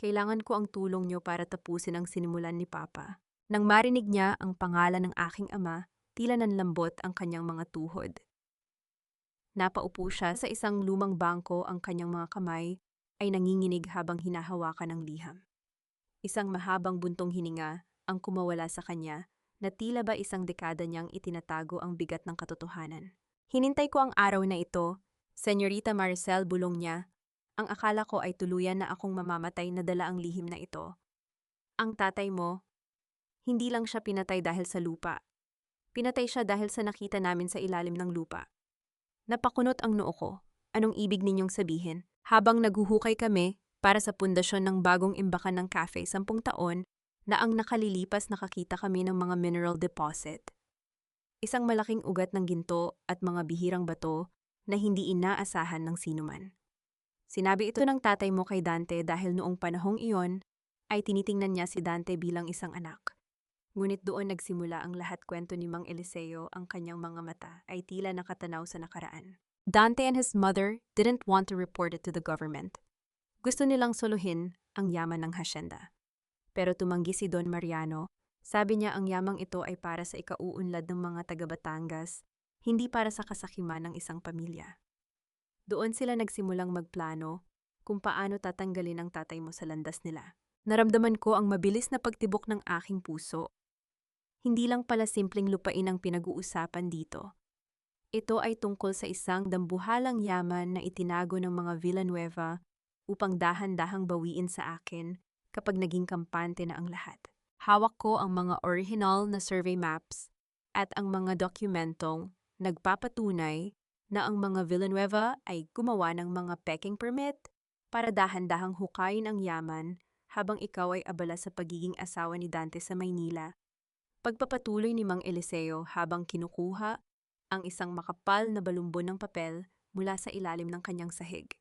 Kailangan ko ang tulong niyo para tapusin ang sinimulan ni Papa. Nang marinig niya ang pangalan ng aking ama, tila nanlambot ang kanyang mga tuhod. Napaupo siya sa isang lumang bangko, ang kanyang mga kamay ay nanginginig habang hinahawakan ang liham. Isang mahabang buntong hininga ang kumawala sa kanya na tila ba isang dekada niyang itinatago ang bigat ng katotohanan. Hinintay ko ang araw na ito, Senyorita Maricel, bulong niya. Ang akala ko ay tuluyan na akong mamamatay na dala ang lihim na ito. Ang tatay mo, hindi lang siya pinatay dahil sa lupa. Pinatay siya dahil sa nakita namin sa ilalim ng lupa. Napakunot ang noo ko. Anong ibig ninyong sabihin? Habang naguhukay kami para sa pundasyon ng bagong imbakan ng cafe 10 taon, na ang nakalilipas nakakita kami ng mga mineral deposit. Isang malaking ugat ng ginto at mga bihirang bato na hindi inaasahan ng sinuman. Sinabi ito ng tatay mo kay Dante dahil noong panahong iyon ay tinitingnan niya si Dante bilang isang anak. Ngunit doon nagsimula ang lahat. Kwento ni Mang Eliseo, ang kanyang mga mata ay tila nakatanaw sa nakaraan. Dante and his mother didn't want to report it to the government. Gusto nilang soluhin ang yaman ng hasyenda. Pero tumanggi si Don Mariano. Sabi niya ang yamang ito ay para sa ikauunlad ng mga taga Batangas, hindi para sa kasakiman ng isang pamilya. Doon sila nagsimulang magplano kung paano tatanggalin ang tatay mo sa landas nila. Naramdaman ko ang mabilis na pagtibok ng aking puso. Hindi lang pala simpleng lupain ang pinag-uusapan dito. Ito ay tungkol sa isang dambuhalang yaman na itinago ng mga Villanueva upang dahan-dahang bawiin sa akin kapag naging kampante na ang lahat. Hawak ko ang mga original na survey maps at ang mga dokumentong nagpapatunay na ang mga Villanueva ay gumawa ng mga peking permit para dahan-dahang hukayin ang yaman habang ikaw ay abala sa pagiging asawa ni Dante sa Maynila. Pagpapatuloy ni Mang Eliseo habang kinukuha ang isang makapal na balumbon ng papel mula sa ilalim ng kanyang sahig.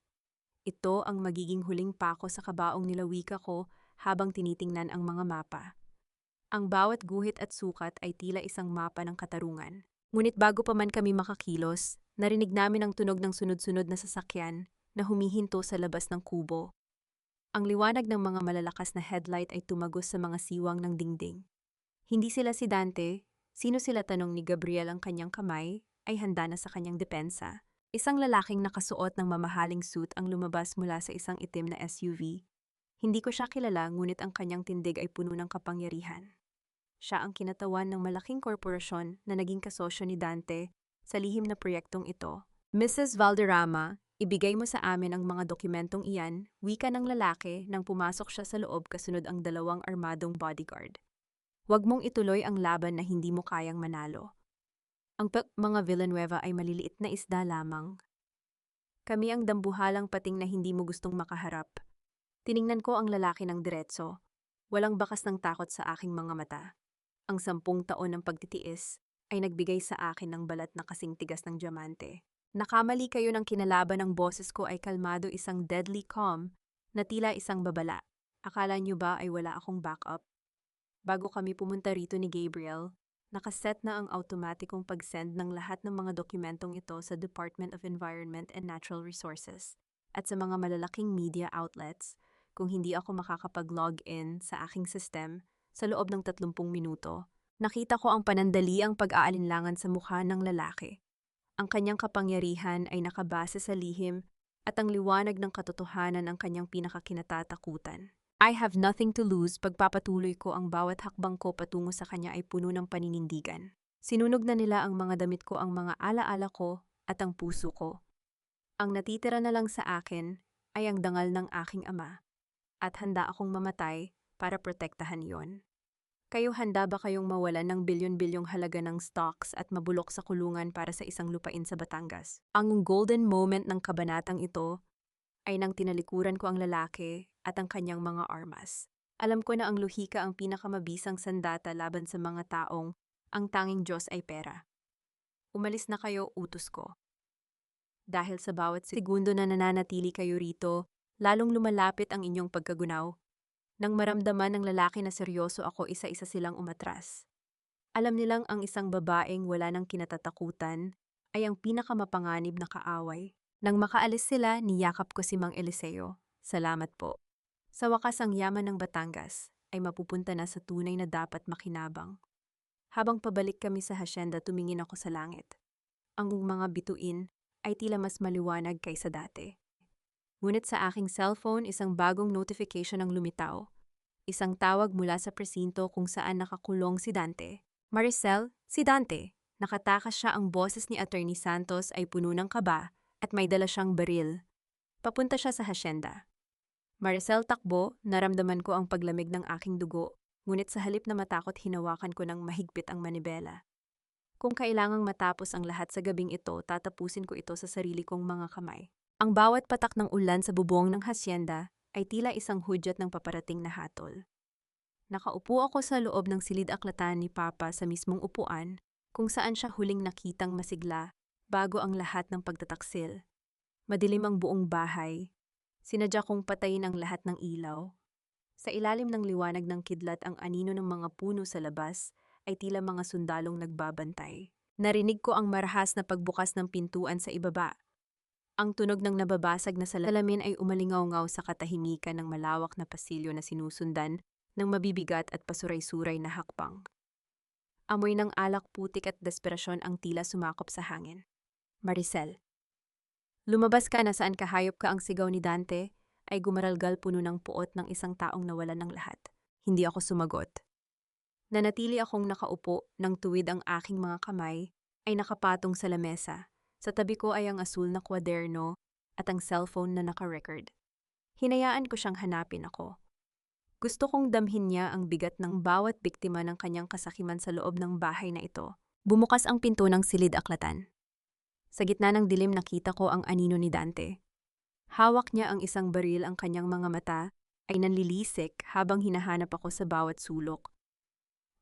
Ito ang magiging huling pako sa kabaong nilawika ko habang tinitingnan ang mga mapa. Ang bawat guhit at sukat ay tila isang mapa ng katarungan. Ngunit bago pa man kami makakilos, narinig namin ang tunog ng sunod-sunod na sasakyan na humihinto sa labas ng kubo. Ang liwanag ng mga malalakas na headlight ay tumagos sa mga siwang ng dingding. Hindi sila si Dante, sino sila tanong ni Gabriel ang kanyang kamay, ay handa na sa kanyang depensa. Isang lalaking nakasuot ng mamahaling suit ang lumabas mula sa isang itim na SUV. Hindi ko siya kilala ngunit ang kanyang tindig ay puno ng kapangyarihan. Siya ang kinatawan ng malaking korporasyon na naging kasosyo ni Dante sa lihim na proyektong ito. Mrs. Valderrama, ibigay mo sa amin ang mga dokumentong iyan, wika ng lalaki nang pumasok siya sa loob kasunod ang 2 armadong bodyguard. Huwag mong ituloy ang laban na hindi mo kayang manalo. Ang mga Villanueva ay maliliit na isda lamang. Kami ang dambuhalang pating na hindi mo gustong makaharap. Tiningnan ko ang lalaki ng diretso. Walang bakas ng takot sa aking mga mata. Ang 10 taon ng pagtitiis ay nagbigay sa akin ng balat na kasing tigas ng diamante. Nakamali kayo ng kinalaban ng boses ko ay kalmado, isang deadly calm na tila isang babala. Akala niyo ba ay wala akong backup? Bago kami pumunta rito ni Gabriel, nakaset na ang automatikong pag-send ng lahat ng mga dokumentong ito sa Department of Environment and Natural Resources at sa mga malalaking media outlets kung hindi ako makakapag-log in sa aking system sa loob ng 30 minuto. Nakita ko ang panandaliang pag-aalinlangan sa mukha ng lalaki. Ang kanyang kapangyarihan ay nakabase sa lihim at ang liwanag ng katotohanan ang kanyang pinakakinatatakutan. I have nothing to lose, pagpapatuloy ko ang bawat hakbang ko patungo sa kanya ay puno ng paninindigan. Sinunog na nila ang mga damit ko, ang mga alaala ko at ang puso ko. Ang natitira na lang sa akin ay ang dangal ng aking ama at handa akong mamatay para protektahan yon. Kayo, handa ba kayong mawalan ng bilyon-bilyong halaga ng stocks at mabulok sa kulungan para sa isang lupain sa Batangas? Ang golden moment ng kabanatang ito ay nang tinalikuran ko ang lalaki at ang kanyang mga armas. Alam ko na ang luhika ang pinakamabisang sandata laban sa mga taong ang tanging Diyos ay pera. Umalis na kayo, utos ko. Dahil sa bawat segundo na nananatili kayo rito, lalong lumalapit ang inyong pagkagunaw. Nang maramdaman ng lalaki na seryoso ako, isa-isa silang umatras. Alam nilang ang isang babaeng wala ng kinatatakutan ay ang pinakamapanganib na kaaway. Nang makaalis sila, niyakap ko si Mang Eliseo. Salamat po. Sa wakas, ang yaman ng Batangas ay mapupunta na sa tunay na dapat makinabang. Habang pabalik kami sa hasyenda, tumingin ako sa langit. Ang mga bituin ay tila mas maliwanag kaysa dati. Ngunit sa aking cellphone, isang bagong notification ang lumitaw. Isang tawag mula sa presinto kung saan nakakulong si Dante. Maricel, si Dante. Nakatakas siya, ang boses ni Attorney Santos ay puno ng kaba at may dala siyang baril. Papunta siya sa hasyenda. Maricel, takbo, naramdaman ko ang paglamig ng aking dugo, ngunit sa halip na matakot, hinawakan ko ng mahigpit ang manibela. Kung kailangang matapos ang lahat sa gabing ito, tatapusin ko ito sa sarili kong mga kamay. Ang bawat patak ng ulan sa bubong ng hasyenda ay tila isang hudyat ng paparating na hatol. Nakaupo ako sa loob ng silid-aklatan ni Papa sa mismong upuan kung saan siya huling nakitang masigla bago ang lahat ng pagtataksil. Madilim ang buong bahay. Sinadya kong patayin ang lahat ng ilaw. Sa ilalim ng liwanag ng kidlat, ang anino ng mga puno sa labas ay tila mga sundalong nagbabantay. Narinig ko ang marahas na pagbukas ng pintuan sa ibaba. Ang tunog ng nababasag na salamin ay umalingaw-ngaw sa katahimikan ng malawak na pasilyo na sinusundan ng mabibigat at pasuray-suray na hakbang. Amoy ng alak, putik at desperasyon ang tila sumakop sa hangin. Maricel. Lumabas ka, na saan kahayop ka, ang sigaw ni Dante ay gumaralgal, puno ng puot ng isang taong nawalan ng lahat. Hindi ako sumagot. Nanatili akong nakaupo nang tuwid ang aking mga kamay ay nakapatong sa lamesa. Sa tabi ko ay ang asul na kwaderno at ang cellphone na naka-record. Hinayaan ko siyang hanapin ako. Gusto kong damhin niya ang bigat ng bawat biktima ng kanyang kasakiman sa loob ng bahay na ito. Bumukas ang pinto ng silid-aklatan. Sa gitna ng dilim, nakita ko ang anino ni Dante. Hawak niya ang isang baril, ang kanyang mga mata ay nanlilisik habang hinahanap ako sa bawat sulok.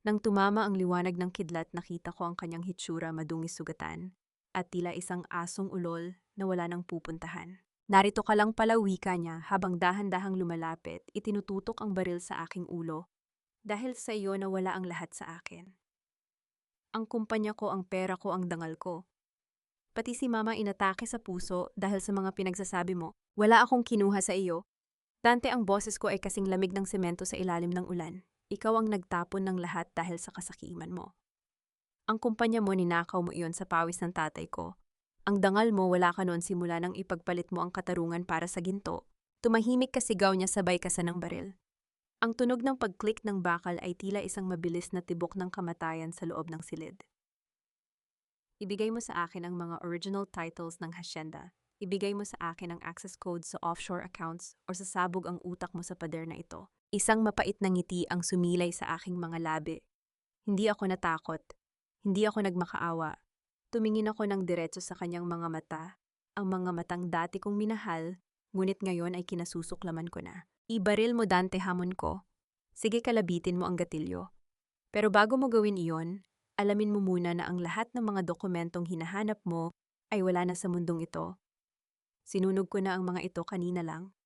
Nang tumama ang liwanag ng kidlat, nakita ko ang kanyang hitsura, madungis sugatan, at tila isang asong ulol na wala nang pupuntahan. Narito ka lang pala, wika niya habang dahan-dahang lumalapit. Itinututok ang baril sa aking ulo. Dahil sa iyo nawala ang lahat sa akin. Ang kumpanya ko, ang pera ko, ang dangal ko. Pati si mama inatake sa puso dahil sa mga pinagsasabi mo. Wala akong kinuha sa iyo. Dante, ang boses ko ay kasing lamig ng semento sa ilalim ng ulan. Ikaw ang nagtapon ng lahat dahil sa kasakiman mo. Ang kumpanya mo, ninakaw mo iyon sa pawis ng tatay ko. Ang dangal mo, wala ka noon simula nang ipagpalit mo ang katarungan para sa ginto. Tumahimik ka, sigaw niya sabay kasa ng baril. Ang tunog ng pag-click ng bakal ay tila isang mabilis na tibok ng kamatayan sa loob ng silid. Ibigay mo sa akin ang mga original titles ng hacienda. Ibigay mo sa akin ang access code sa offshore accounts o sasabog ang utak mo sa pader na ito. Isang mapait na ngiti ang sumilay sa aking mga labi. Hindi ako natakot. Hindi ako nagmakaawa. Tumingin ako ng diretso sa kanyang mga mata. Ang mga matang dati kong minahal, ngunit ngayon ay kinasusuklaman ko na. Ibaril mo, Dante, hamon ko. Sige, kalabitin mo ang gatilyo. Pero bago mo gawin iyon, alamin mo muna na ang lahat ng mga dokumentong hinahanap mo ay wala na sa mundong ito. Sinunog ko na ang mga ito kanina lang.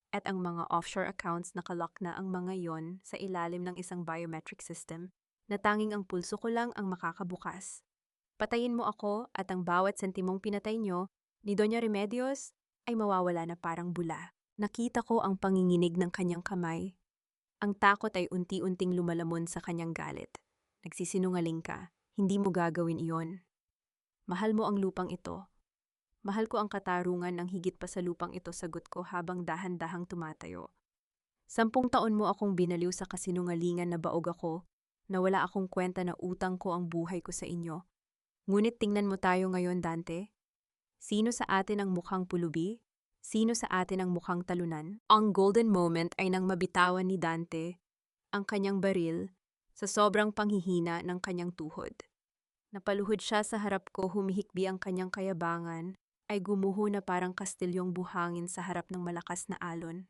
At ang mga offshore accounts, nakalock na ang mga iyon sa ilalim ng isang biometric system na tanging ang pulso ko lang ang makakabukas. Patayin mo ako at ang bawat sentimong pinatay nyo ni Doña Remedios ay mawawala na parang bula. Nakita ko ang panginginig ng kanyang kamay. Ang takot ay unti-unting lumalamon sa kanyang galit. Nagsisinungaling ka. Hindi mo gagawin iyon. Mahal mo ang lupang ito. Mahal ko ang katarungan ng higit pa sa lupang ito, sagot ko habang dahan-dahang tumatayo. 10 taon mo akong binaliw sa kasinungalingan na baog ako, na wala akong kwenta na utang ko ang buhay ko sa inyo. Ngunit tingnan mo tayo ngayon, Dante. Sino sa atin ang mukhang pulubi? Sino sa atin ang mukhang talunan? Ang golden moment ay nang mabitawan ni Dante ang kanyang baril sa sobrang panghihina ng kanyang tuhod. Napaluhod siya sa harap ko, humihikbi ang kanyang kayabangan, ay gumuho na parang kastilyong buhangin sa harap ng malakas na alon.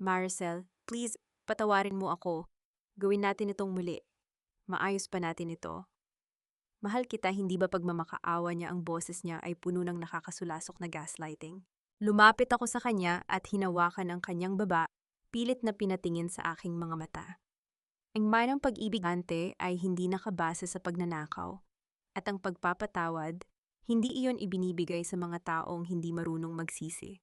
Maricel, please, patawarin mo ako. Gawin natin itong muli. Maayos pa natin ito. Mahal kita, hindi ba? Pagmamakaawa niya, ang boses niya ay puno ng nakakasulasok na gaslighting. Lumapit ako sa kanya at hinawakan ang kanyang baba, pilit na pinatingin sa aking mga mata. Ang mayroong pag-ibig, Dante, ay hindi nakabase sa pagnanakaw. At ang pagpapatawad, hindi iyon ibinibigay sa mga taong hindi marunong magsisi.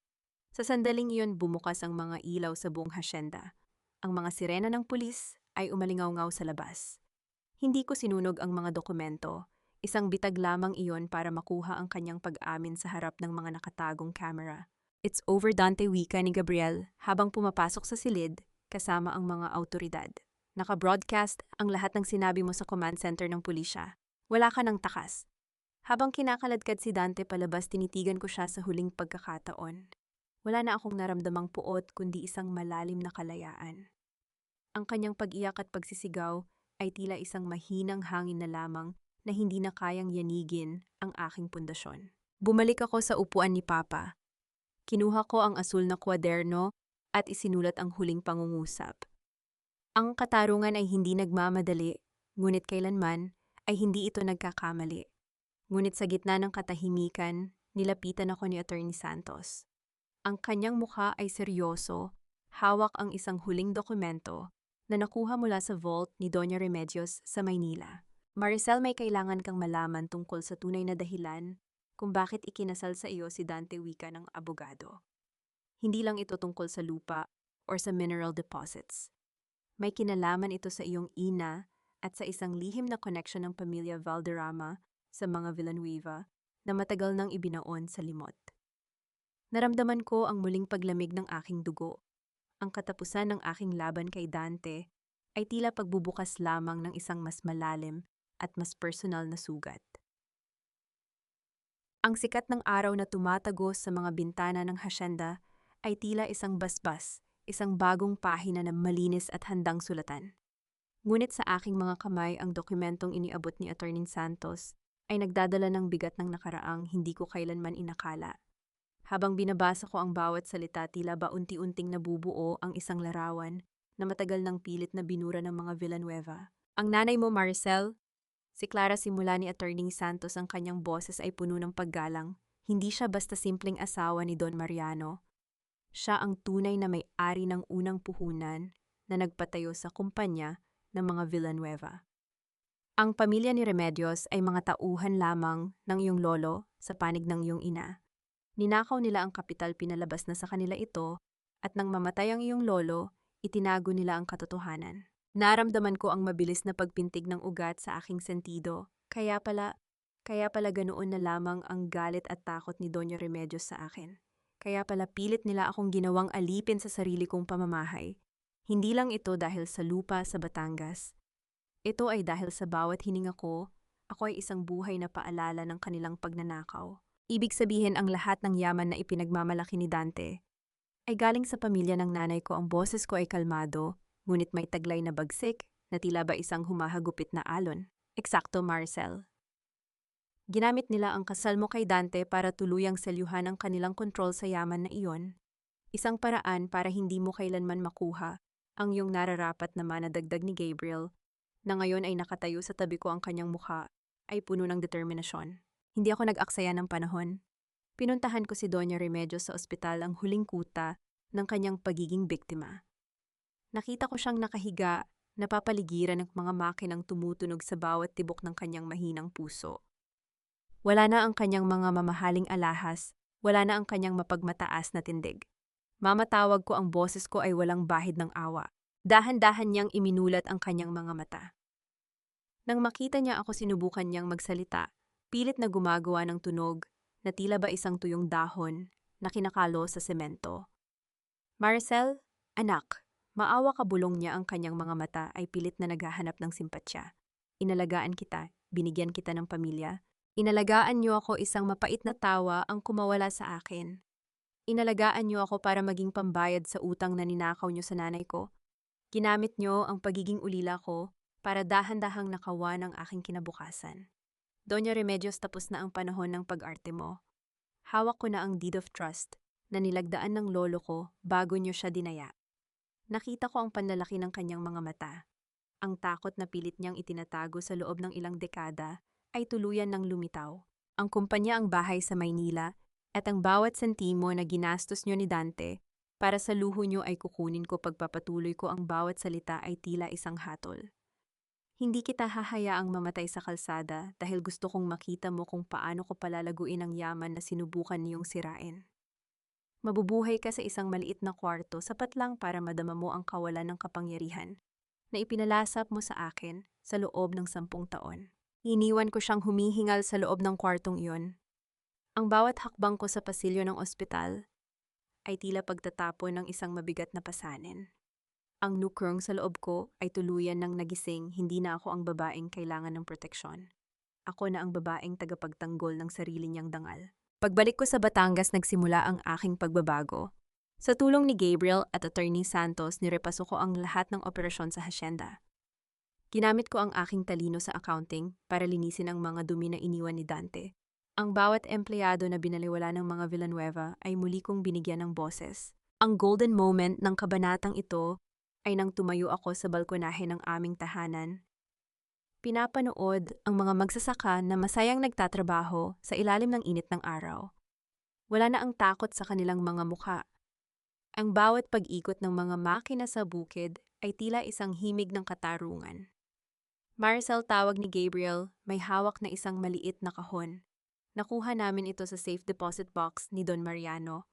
Sa sandaling iyon, bumukas ang mga ilaw sa buong hacienda. Ang mga sirena ng pulis ay umalingaw-ngaw sa labas. Hindi ko sinunog ang mga dokumento. Isang bitag lamang iyon para makuha ang kanyang pag-amin sa harap ng mga nakatagong kamera. It's over, Dante, wika ni Gabriel habang pumapasok sa silid kasama ang mga autoridad. Naka-broadcast ang lahat ng sinabi mo sa command center ng pulisya. Wala ka ng takas. Habang kinakaladkad si Dante palabas, tinitigan ko siya sa huling pagkakataon. Wala na akong naramdamang puot kundi isang malalim na kalayaan. Ang kanyang pag-iyak at pagsisigaw ay tila isang mahinang hangin na lamang na hindi na kayang yanigin ang aking pundasyon. Bumalik ako sa upuan ni Papa. Kinuha ko ang asul na kwaderno at isinulat ang huling pangungusap. Ang katarungan ay hindi nagmamadali, ngunit kailanman ay hindi ito nagkakamali. Ngunit sa gitna ng katahimikan, nilapitan ako ni Attorney Santos. Ang kanyang mukha ay seryoso, hawak ang isang huling dokumento na nakuha mula sa vault ni Doña Remedios sa Maynila. Maricel, may kailangan kang malaman tungkol sa tunay na dahilan kung bakit ikinasal sa iyo si Dante, wika ng abogado. Hindi lang ito tungkol sa lupa or sa mineral deposits. May kinalaman ito sa iyong ina at sa isang lihim na koneksyon ng pamilya Valderrama sa mga Villanueva na matagal nang ibinaon sa limot. Naramdaman ko ang muling paglamig ng aking dugo. Ang katapusan ng aking laban kay Dante ay tila pagbubukas lamang ng isang mas malalim at mas personal na sugat. Ang sikat ng araw na tumatagos sa mga bintana ng hasyenda ay tila isang basbas, isang bagong pahina na malinis at handang sulatan. Ngunit sa aking mga kamay ang dokumentong iniabot ni Atty. Santos ay nagdadala ng bigat ng nakaraang hindi ko kailanman inakala. Habang binabasa ko ang bawat salita, tila ba unti-unting nabubuo ang isang larawan na matagal nang pilit na binura ng mga Villanueva. Ang nanay mo, Maricel, si Clara, simula ni Atty. Santos ang kanyang boses ay puno ng paggalang. Hindi siya basta simpleng asawa ni Don Mariano. Siya ang tunay na may-ari ng unang puhunan na nagpatayo sa kumpanya ng mga Villanueva. Ang pamilya ni Remedios ay mga tauhan lamang ng iyong lolo sa panig ng iyong ina. Ninakaw nila ang kapital, pinalabas na sa kanila ito, at nang mamatay ang iyong lolo, itinago nila ang katotohanan. Naramdaman ko ang mabilis na pagpintig ng ugat sa aking sentido. Kaya pala ganoon na lamang ang galit at takot ni Doña Remedios sa akin. Kaya pala pilit nila akong ginawang alipin sa sarili kong pamamahay. Hindi lang ito dahil sa lupa sa Batangas. Ito ay dahil sa bawat hininga ko, ako ay isang buhay na paalala ng kanilang pagnanakaw. Ibig sabihin, ang lahat ng yaman na ipinagmamalaki ni Dante ay galing sa pamilya ng nanay ko. Ang boses ko ay kalmado, ngunit may taglay na bagsik na tila ba isang humahagupit na alon. Eksakto, Marcel. Ginamit nila ang kasal mo kay Dante para tuluyang selyuhan ang kanilang kontrol sa yaman na iyon. Isang paraan para hindi mo kailanman makuha ang iyong nararapat na manadagdag ni Gabriel, na ngayon ay nakatayo sa tabi ko. Ang kanyang mukha ay puno ng determinasyon. Hindi ako nag-aksaya ng panahon. Pinuntahan ko si Doña Remedios sa ospital, ang huling kuta ng kanyang pagiging biktima. Nakita ko siyang nakahiga, napapaligiran ng mga makinang tumutunog sa bawat tibok ng kanyang mahinang puso. Wala na ang kanyang mga mamahaling alahas, wala na ang kanyang mapagmataas na tindig. Mamatawag ko, ang boses ko ay walang bahid ng awa. Dahan-dahan niyang iminulat ang kanyang mga mata. Nang makita niya ako, sinubukan niyang magsalita. Pilit na gumagawa ng tunog na tila ba isang tuyong dahon na kinakalo sa semento. Maricel, anak, maawa ka, bulong niya. Ang kanyang mga mata ay pilit na naghahanap ng simpatsya. Inalagaan kita, binigyan kita ng pamilya. Inalagaan niyo ako, isang mapait na tawa ang kumawala sa akin. Inalagaan niyo ako para maging pambayad sa utang na ninakaw niyo sa nanay ko. Ginamit niyo ang pagiging ulila ko para dahan-dahang nakawan ang aking kinabukasan. Doña Remedios, tapos na ang panahon ng pag-arte mo. Hawak ko na ang deed of trust na nilagdaan ng lolo ko bago niyo siya dinaya. Nakita ko ang panlalaki ng kanyang mga mata. Ang takot na pilit niyang itinatago sa loob ng ilang dekada ay tuluyan ng lumitaw. Ang kumpanya, ang bahay sa Maynila, at ang bawat sentimo na ginastos niyo ni Dante para sa luho niyo ay kukunin ko. Pagpapatuloy ko, ang bawat salita ay tila isang hatol. Hindi kita hahayaang mamatay sa kalsada dahil gusto kong makita mo kung paano ko palalaguin ang yaman na sinubukan niyong sirain. Mabubuhay ka sa isang maliit na kwarto, sapat lang para madama mo ang kawalan ng kapangyarihan na ipinalasap mo sa akin sa loob ng 10 taon. Iniwan ko siyang humihingal sa loob ng kwartong iyon. Ang bawat hakbang ko sa pasilyo ng ospital ay tila pagtatapon ng isang mabigat na pasanin. Ang nukrong sa loob ko ay tuluyan ng nagising. Hindi na ako ang babaeng kailangan ng proteksyon. Ako na ang babaeng tagapagtanggol ng sarili niyang dangal. Pagbalik ko sa Batangas, nagsimula ang aking pagbabago. Sa tulong ni Gabriel at Atty. Santos, nirepaso ko ang lahat ng operasyon sa hasyenda. Ginamit ko ang aking talino sa accounting para linisin ang mga dumi na iniwan ni Dante. Ang bawat empleyado na binaliwala ng mga Villanueva ay muli kong binigyan ng boses. Ang golden moment ng kabanatang ito ay nang tumayo ako sa balkonahe ng aming tahanan. Pinapanood ang mga magsasaka na masayang nagtatrabaho sa ilalim ng init ng araw. Wala na ang takot sa kanilang mga mukha. Ang bawat pag-ikot ng mga makina sa bukid ay tila isang himig ng katarungan. Maricel, tawag ni Gabriel, may hawak na isang maliit na kahon. Nakuha namin ito sa safe deposit box ni Don Mariano.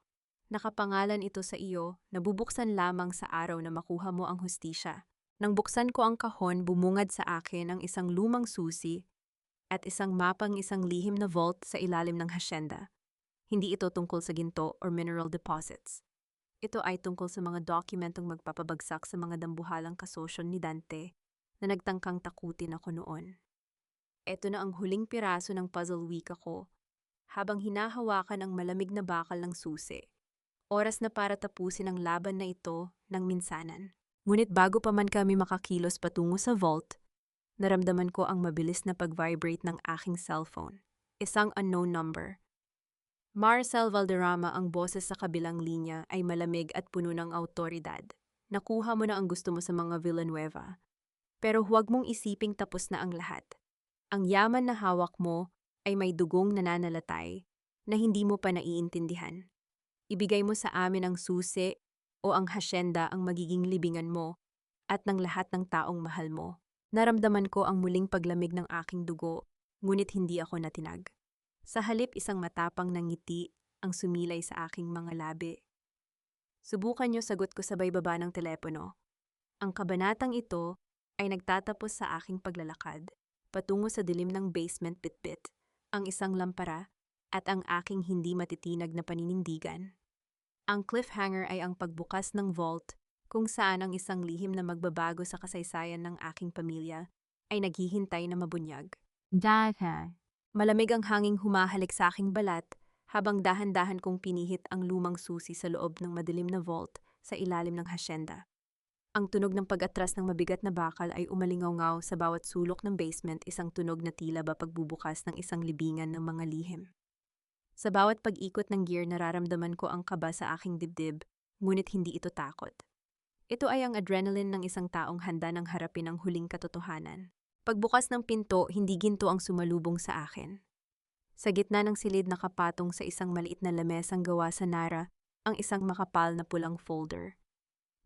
Nakapangalan ito sa iyo, nabubuksan lamang sa araw na makuha mo ang hustisya. Nang buksan ko ang kahon, bumungad sa akin ang isang lumang susi at isang mapang isang lihim na vault sa ilalim ng hasyenda. Hindi ito tungkol sa ginto or mineral deposits. Ito ay tungkol sa mga dokumentong magpapabagsak sa mga dambuhalang kasosyo ni Dante na nagtangkang takutin ako noon. Ito na ang huling piraso ng puzzle wika ko habang hinahawakan ang malamig na bakal ng susi. Oras na para tapusin ang laban na ito ng minsanan. Ngunit bago pa man kami makakilos patungo sa vault, naramdaman ko ang mabilis na pag-vibrate ng aking cellphone. Isang unknown number. Marcel Valderrama, ang boses sa kabilang linya ay malamig at puno ng autoridad. Nakuha mo na ang gusto mo sa mga Villanueva. Pero huwag mong isiping tapos na ang lahat. Ang yaman na hawak mo ay may dugong nananalatay na hindi mo pa naiintindihan. Ibigay mo sa amin ang susi o ang hasyenda ang magiging libingan mo at ng lahat ng taong mahal mo. Naramdaman ko ang muling paglamig ng aking dugo, ngunit hindi ako natinag. Sa halip isang matapang na ngiti ang sumilay sa aking mga labi. Subukan niyo, sagot ko sabay baba ng telepono. Ang kabanatang ito ay nagtatapos sa aking paglalakad, patungo sa dilim ng basement bitbit, ang isang lampara at ang aking hindi matitinag na paninindigan. Ang cliffhanger ay ang pagbukas ng vault kung saan ang isang lihim na magbabago sa kasaysayan ng aking pamilya ay naghihintay na mabunyag. Malamig ang hanging humahalik sa aking balat habang dahan-dahan kong pinihit ang lumang susi sa loob ng madilim na vault sa ilalim ng hasyenda. Ang tunog ng pag-atras ng mabigat na bakal ay umalingaw-ngaw sa bawat sulok ng basement, isang tunog na tila ba pagbubukas ng isang libingan ng mga lihim. Sa bawat pag-ikot ng gear, nararamdaman ko ang kaba sa aking dibdib, ngunit hindi ito takot. Ito ay ang adrenaline ng isang taong handa ng harapin ang huling katotohanan. Pagbukas ng pinto, hindi ginto ang sumalubong sa akin. Sa gitna ng silid nakapatong sa isang maliit na lamesang gawa sa Nara, ang isang makapal na pulang folder.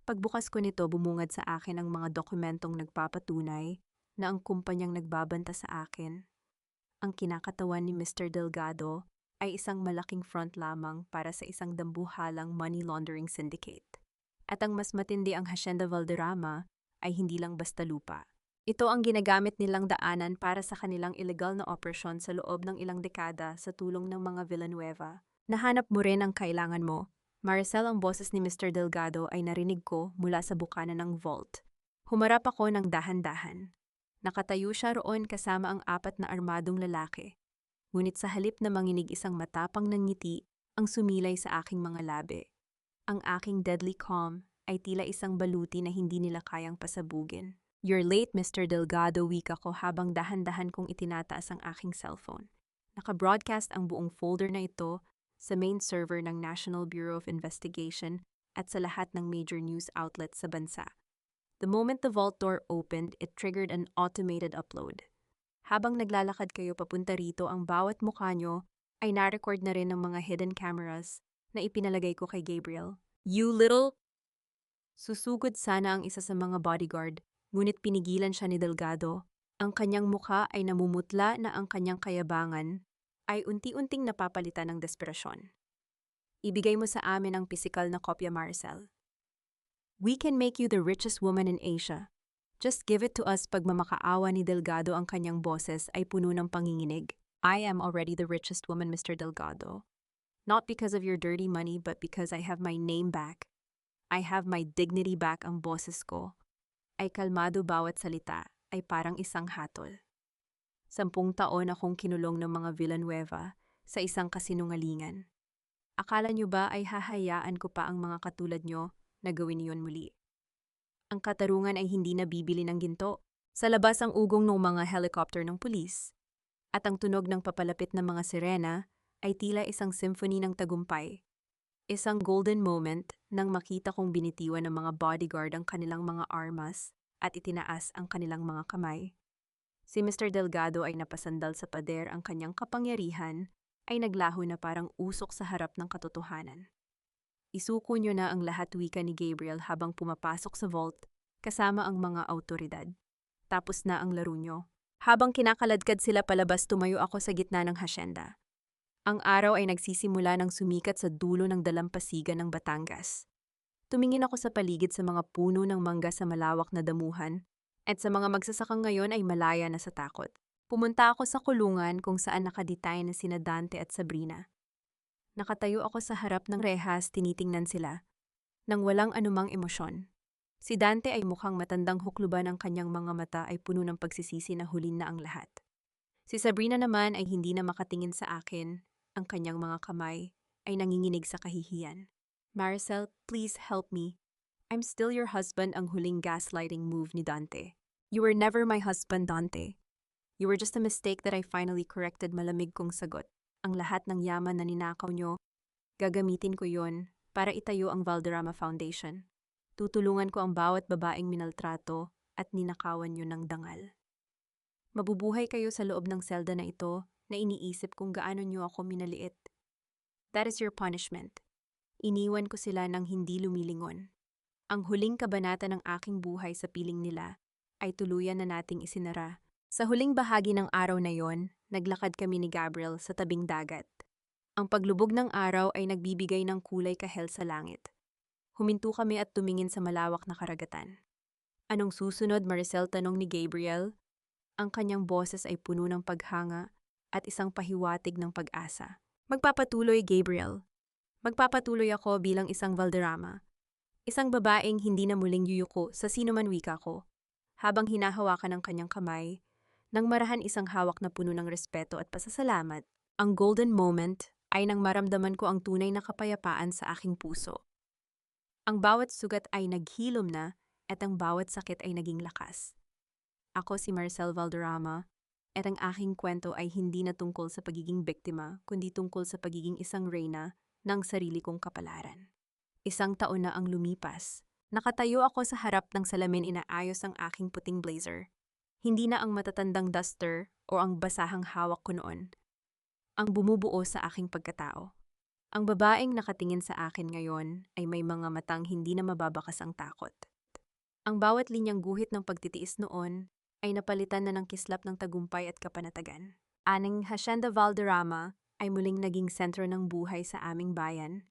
Pagbukas ko nito, bumungad sa akin ang mga dokumentong nagpapatunay na ang kumpanyang nagbabanta sa akin, ang kinakatawan ni Mr. Delgado, ay isang malaking front lamang para sa isang dambuhalang money laundering syndicate. At ang mas matindi, ang Hacienda Valderrama ay hindi lang basta lupa. Ito ang ginagamit nilang daanan para sa kanilang illegal na operasyon sa loob ng ilang dekada sa tulong ng mga Villanueva. Nahanap mo rin ang kailangan mo. Maricel, ang boses ni Mr. Delgado ay narinig ko mula sa bukana ng vault. Humarap ako ng dahan-dahan. Nakatayo siya roon kasama ang 4 na armadong lalaki. Ngunit sa halip na manginig, isang matapang ng ngiti ang sumilay sa aking mga labi. Ang aking deadly calm ay tila isang baluti na hindi nila kayang pasabugin. "You're late, Mr. Delgado," wika ko habang dahan-dahan kong itinataas ang aking cellphone. Naka-broadcast ang buong folder na ito sa main server ng National Bureau of Investigation at sa lahat ng major news outlets sa bansa. The moment the vault door opened, it triggered an automated upload. Habang naglalakad kayo papunta rito, ang bawat mukha nyo ay na-record na rin ng mga hidden cameras na ipinalagay ko kay Gabriel. "You little..." Susugod sana ang isa sa mga bodyguard, ngunit pinigilan siya ni Delgado. Ang kanyang mukha ay namumutla na ang kanyang kayabangan ay unti-unting napapalitan ng desperasyon. "Ibigay mo sa amin ang pisikal na kopya, Maricel. We can make you the richest woman in Asia. Just give it to us." Pagmamakaawa ni Delgado, ang kanyang boses ay puno ng panginginig. "I am already the richest woman, Mr. Delgado. Not because of your dirty money, but because I have my name back. I have my dignity back." Ang boses ko ay kalmado, bawat salita ay parang isang hatol. 10 taon akong kinulong ng mga Villanueva sa isang kasinungalingan. Akala nyo ba ay hahayaan ko pa ang mga katulad nyo na gawin iyon muli? Ang katarungan ay hindi nabibili ng ginto. Sa labas ang ugong ng mga helicopter ng pulis, at ang tunog ng papalapit ng mga sirena ay tila isang symphony ng tagumpay. Isang golden moment nang makita kong binitiwan ng mga bodyguard ang kanilang mga armas at itinaas ang kanilang mga kamay. Si Mr. Delgado ay napasandal sa pader, ang kanyang kapangyarihan ay naglaho na parang usok sa harap ng katotohanan. "Isuko nyo na ang lahat," wika ni Gabriel habang pumapasok sa vault kasama ang mga autoridad. "Tapos na ang laro nyo." Habang kinakaladkad sila palabas, tumayo ako sa gitna ng hasyenda. Ang araw ay nagsisimula ng sumikat sa dulo ng dalampasigan ng Batangas. Tumingin ako sa paligid sa mga puno ng mangga sa malawak na damuhan, at sa mga magsasakang ngayon ay malaya na sa takot. Pumunta ako sa kulungan kung saan nakaditay na sina Dante at Sabrina. Nakatayo ako sa harap ng rehas, tinitingnan sila, nang walang anumang emosyon. Si Dante ay mukhang matandang hukluban, ang kanyang mga mata ay puno ng pagsisisi na hulin na ang lahat. Si Sabrina naman ay hindi na makatingin sa akin, ang kanyang mga kamay ay nanginginig sa kahihiyan. Maricel, please help me. I'm still your husband, ang huling gaslighting move ni Dante. You were never my husband, Dante. You were just a mistake that I finally corrected, malamig kong sagot. Ang lahat ng yaman na ninakaw nyo, gagamitin ko yon para itayo ang Valderrama Foundation. Tutulungan ko ang bawat babaeng minaltrato at ninakawan nyo ng dangal. Mabubuhay kayo sa loob ng selda na ito na iniisip kung gaano nyo ako minaliit. That is your punishment. Iniwan ko sila nang hindi lumilingon. Ang huling kabanata ng aking buhay sa piling nila ay tuluyan na nating isinara. Sa huling bahagi ng araw na yon, naglakad kami ni Gabriel sa tabing dagat. Ang paglubog ng araw ay nagbibigay ng kulay kahel sa langit. Huminto kami at tumingin sa malawak na karagatan. Anong susunod, Maricel, tanong ni Gabriel? Ang kanyang boses ay puno ng paghanga at isang pahiwatig ng pag-asa. Magpapatuloy, Gabriel. Magpapatuloy ako bilang isang Valderrama. Isang babaeng hindi na muling yuyuko sa sino man wika ko. Habang hinahawakan ng kanyang kamay, nang marahan isang hawak na puno ng respeto at pasasalamat, ang golden moment ay nang maramdaman ko ang tunay na kapayapaan sa aking puso. Ang bawat sugat ay naghilom na at ang bawat sakit ay naging lakas. Ako si Maricel Valderrama at ang aking kwento ay hindi na tungkol sa pagiging biktima kundi tungkol sa pagiging isang reyna ng sarili kong kapalaran. Isang taon na ang lumipas. Nakatayo ako sa harap ng salamin, inaayos ang aking puting blazer. Hindi na ang matatandang duster o ang basahang hawak ko noon ang bumubuo sa aking pagkatao. Ang babaeng nakatingin sa akin ngayon ay may mga matang hindi na mababakas ang takot. Ang bawat linyang guhit ng pagtitiis noon ay napalitan na ng kislap ng tagumpay at kapanatagan. Aning Hacienda Valderrama ay muling naging sentro ng buhay sa aming bayan.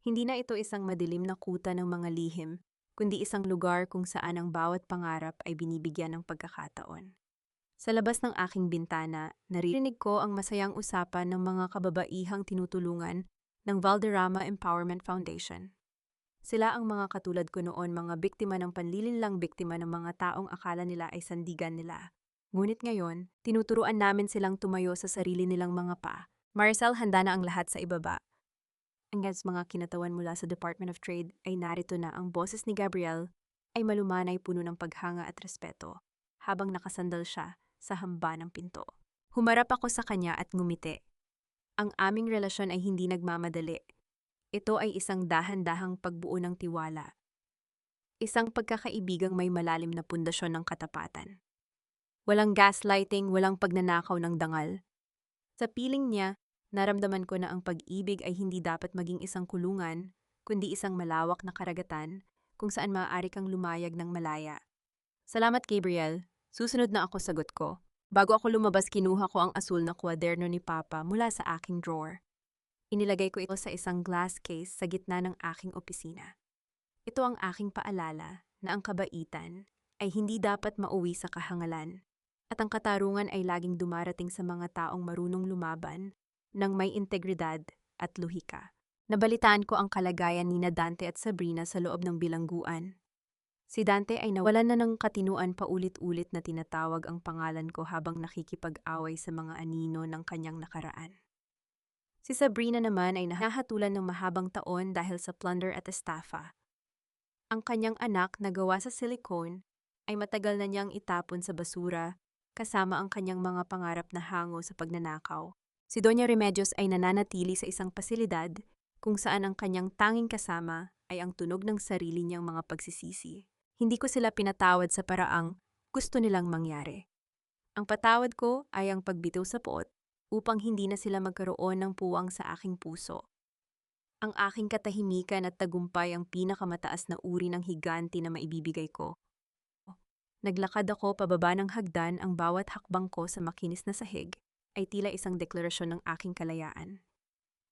Hindi na ito isang madilim na kuta ng mga lihim, kundi isang lugar kung saan ang bawat pangarap ay binibigyan ng pagkakataon. Sa labas ng aking bintana, naririnig ko ang masayang usapan ng mga kababaihang tinutulungan ng Valderrama Empowerment Foundation. Sila ang mga katulad ko noon, mga biktima ng panlilinlang, biktima ng mga taong akala nila ay sandigan nila. Ngunit ngayon, tinuturuan namin silang tumayo sa sarili nilang mga paa. Maricel, handa na ang lahat sa ibaba. Ang mga kinatawan mula sa Department of Trade ay narito na. Ang boses ni Gabriel ay malumanay, puno ng paghanga at respeto, habang nakasandal siya sa hamba ng pinto. Humarap ako sa kanya at ngumiti. Ang aming relasyon ay hindi nagmamadali. Ito ay isang dahan-dahang pagbuo ng tiwala. Isang pagkakaibigang may malalim na pundasyon ng katapatan. Walang gaslighting, walang pagnanakaw ng dangal. Sa piling niya, naramdaman ko na ang pag-ibig ay hindi dapat maging isang kulungan, kundi isang malawak na karagatan kung saan maaari kang lumayag ng malaya. Salamat, Gabriel. Susunod na ako, sagot ko. Bago ako lumabas, kinuha ko ang asul na kwaderno ni Papa mula sa aking drawer. Inilagay ko ito sa isang glass case sa gitna ng aking opisina. Ito ang aking paalala na ang kabaitan ay hindi dapat mauwi sa kahangalan, at ang katarungan ay laging dumarating sa mga taong marunong lumaban ng may integridad at luhika. Nabalitaan ko ang kalagayan ni Dante at Sabrina sa loob ng bilangguan. Si Dante ay nawalan na ng katinuan, paulit-ulit na tinatawag ang pangalan ko habang nakikipag-away sa mga anino ng kanyang nakaraan. Si Sabrina naman ay nahahatulan ng mahabang taon dahil sa plunder at estafa. Ang kanyang anak na gawa sa silicone ay matagal na niyang itapon sa basura kasama ang kanyang mga pangarap na hango sa pagnanakaw. Si Doña Remedios ay nananatili sa isang pasilidad kung saan ang kanyang tanging kasama ay ang tunog ng sarili niyang mga pagsisisi. Hindi ko sila pinatawad sa paraang gusto nilang mangyari. Ang patawad ko ay ang pagbitaw sa poot upang hindi na sila magkaroon ng puwang sa aking puso. Ang aking katahimikan at tagumpay ang pinakamataas na uri ng higanti na maibibigay ko. Naglakad ako pababa ng hagdan, ang bawat hakbang ko sa makinis na sahig ay tila isang deklarasyon ng aking kalayaan.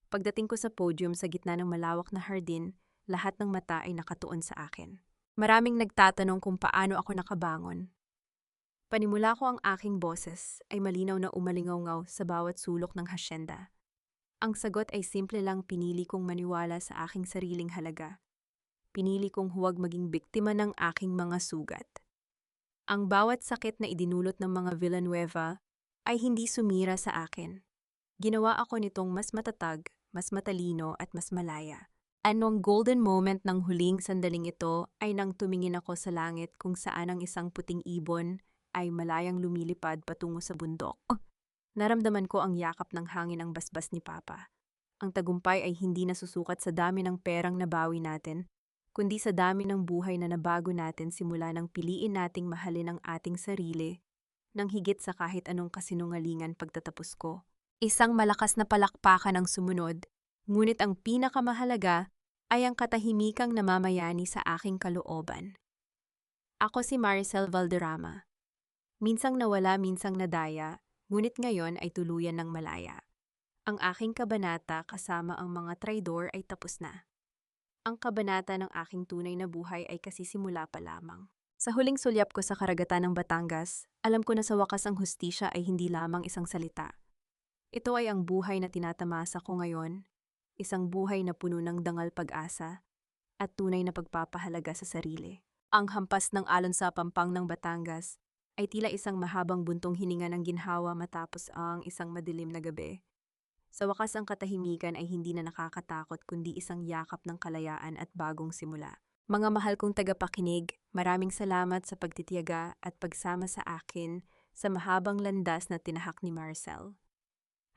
Pagdating ko sa podium sa gitna ng malawak na hardin, lahat ng mata ay nakatuon sa akin. Maraming nagtatanong kung paano ako nakabangon. Panimula ko ang aking boses ay malinaw na umalingaw sa bawat sulok ng hasyenda. Ang sagot ay simple lang, pinili kong maniwala sa aking sariling halaga. Pinili kong huwag maging biktima ng aking mga sugat. Ang bawat sakit na idinulot ng mga Villanueva ay hindi sumira sa akin. Ginawa ako nitong mas matatag, mas matalino at mas malaya. Anong golden moment ng huling sandaling ito ay nang tumingin ako sa langit kung saan ang isang puting ibon ay malayang lumilipad patungo sa bundok. Naramdaman ko ang yakap ng hangin ang basbas ni Papa. Ang tagumpay ay hindi nasusukat sa dami ng perang nabawi natin, kundi sa dami ng buhay na nabago natin simula nang piliin nating mahalin ang ating sarili, nang higit sa kahit anong kasinungalingan pagtatapos ko. Isang malakas na palakpakan ang sumunod, ngunit ang pinakamahalaga ay ang katahimikang namamayani sa aking kalooban. Ako si Maricel Valderrama. Minsang nawala, minsang nadaya, ngunit ngayon ay tuluyan ng malaya. Ang aking kabanata kasama ang mga traidor ay tapos na. Ang kabanata ng aking tunay na buhay ay kasisimula pa lamang. Sa huling sulyap ko sa karagatan ng Batangas, alam ko na sa wakas ang hustisya ay hindi lamang isang salita. Ito ay ang buhay na tinatamasa ko ngayon, isang buhay na puno ng dangal pag-asa at tunay na pagpapahalaga sa sarili. Ang hampas ng alon sa pampang ng Batangas ay tila isang mahabang buntong hininga ng ginhawa matapos ang isang madilim na gabi. Sa wakas ang katahimikan ay hindi na nakakatakot kundi isang yakap ng kalayaan at bagong simula. Mga mahal kong tagapakinig, maraming salamat sa pagtitiyaga at pagsama sa akin sa mahabang landas na tinahak ni Maricel.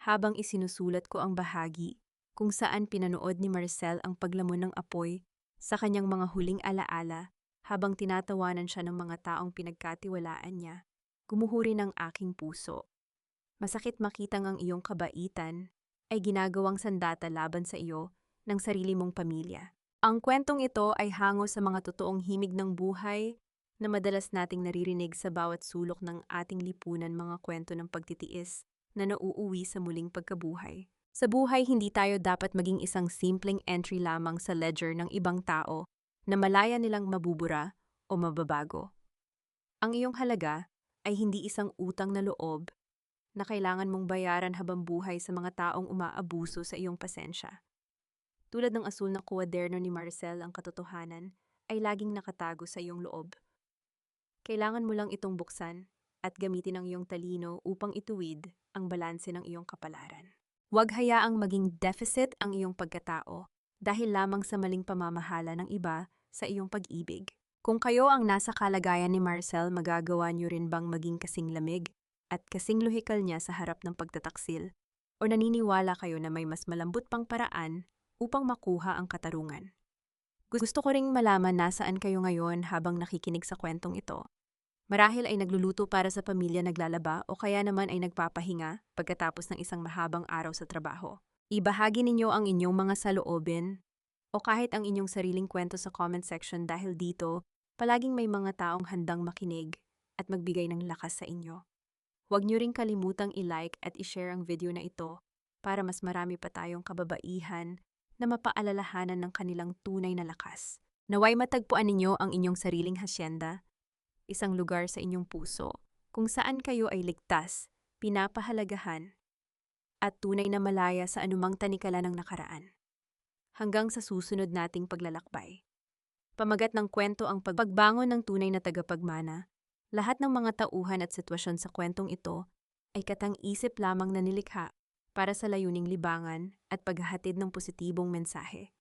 Habang isinusulat ko ang bahagi kung saan pinanood ni Maricel ang paglamon ng apoy sa kanyang mga huling alaala, habang tinatawanan siya ng mga taong pinagkatiwalaan niya, gumuhuri ng aking puso. Masakit makitang ang iyong kabaitan ay ginagawang sandata laban sa iyo ng sarili mong pamilya. Ang kwentong ito ay hango sa mga totoong himig ng buhay na madalas nating naririnig sa bawat sulok ng ating lipunan, mga kwento ng pagtitiis na nauuwi sa muling pagkabuhay. Sa buhay, hindi tayo dapat maging isang simpleng entry lamang sa ledger ng ibang tao na malaya nilang mabubura o mababago. Ang iyong halaga ay hindi isang utang na loob na kailangan mong bayaran habang buhay sa mga taong umaabuso sa iyong pasensya. Tulad ng asul na kuwaderno ni Maricel, ang katotohanan ay laging nakatago sa iyong loob. Kailangan mo lang itong buksan at gamitin ang iyong talino upang ituwid ang balanse ng iyong kapalaran. Huwag hayaang maging deficit ang iyong pagkatao dahil lamang sa maling pamamahala ng iba sa iyong pag-ibig. Kung kayo ang nasa kalagayan ni Maricel, magagawa niyo rin bang maging kasing lamig at kasing lohikal niya sa harap ng pagtataksil? O naniniwala kayo na may mas malambot pang paraan upang makuha ang katarungan? Gusto ko ring malaman nasaan kayo ngayon habang nakikinig sa kwentong ito. Marahil ay nagluluto para sa pamilya, naglalaba, o kaya naman ay nagpapahinga pagkatapos ng isang mahabang araw sa trabaho. Ibahagi ninyo ang inyong mga saloobin o kahit ang inyong sariling kwento sa comment section dahil dito, palaging may mga taong handang makinig at magbigay ng lakas sa inyo. Huwag niyo ring kalimutang i-like at i-share ang video na ito para mas marami pa tayong kababaihan na mapaalalahanan ng kanilang tunay na lakas. Naway matagpuan ninyo ang inyong sariling hasyenda, isang lugar sa inyong puso kung saan kayo ay ligtas, pinapahalagahan, at tunay na malaya sa anumang tanikala ng nakaraan. Hanggang sa susunod nating paglalakbay. Pamagat ng kwento ang pagbangon ng tunay na tagapagmana. Lahat ng mga tauhan at sitwasyon sa kwentong ito ay katang-isip lamang na nilikha para sa layuning libangan at paghahatid ng positibong mensahe.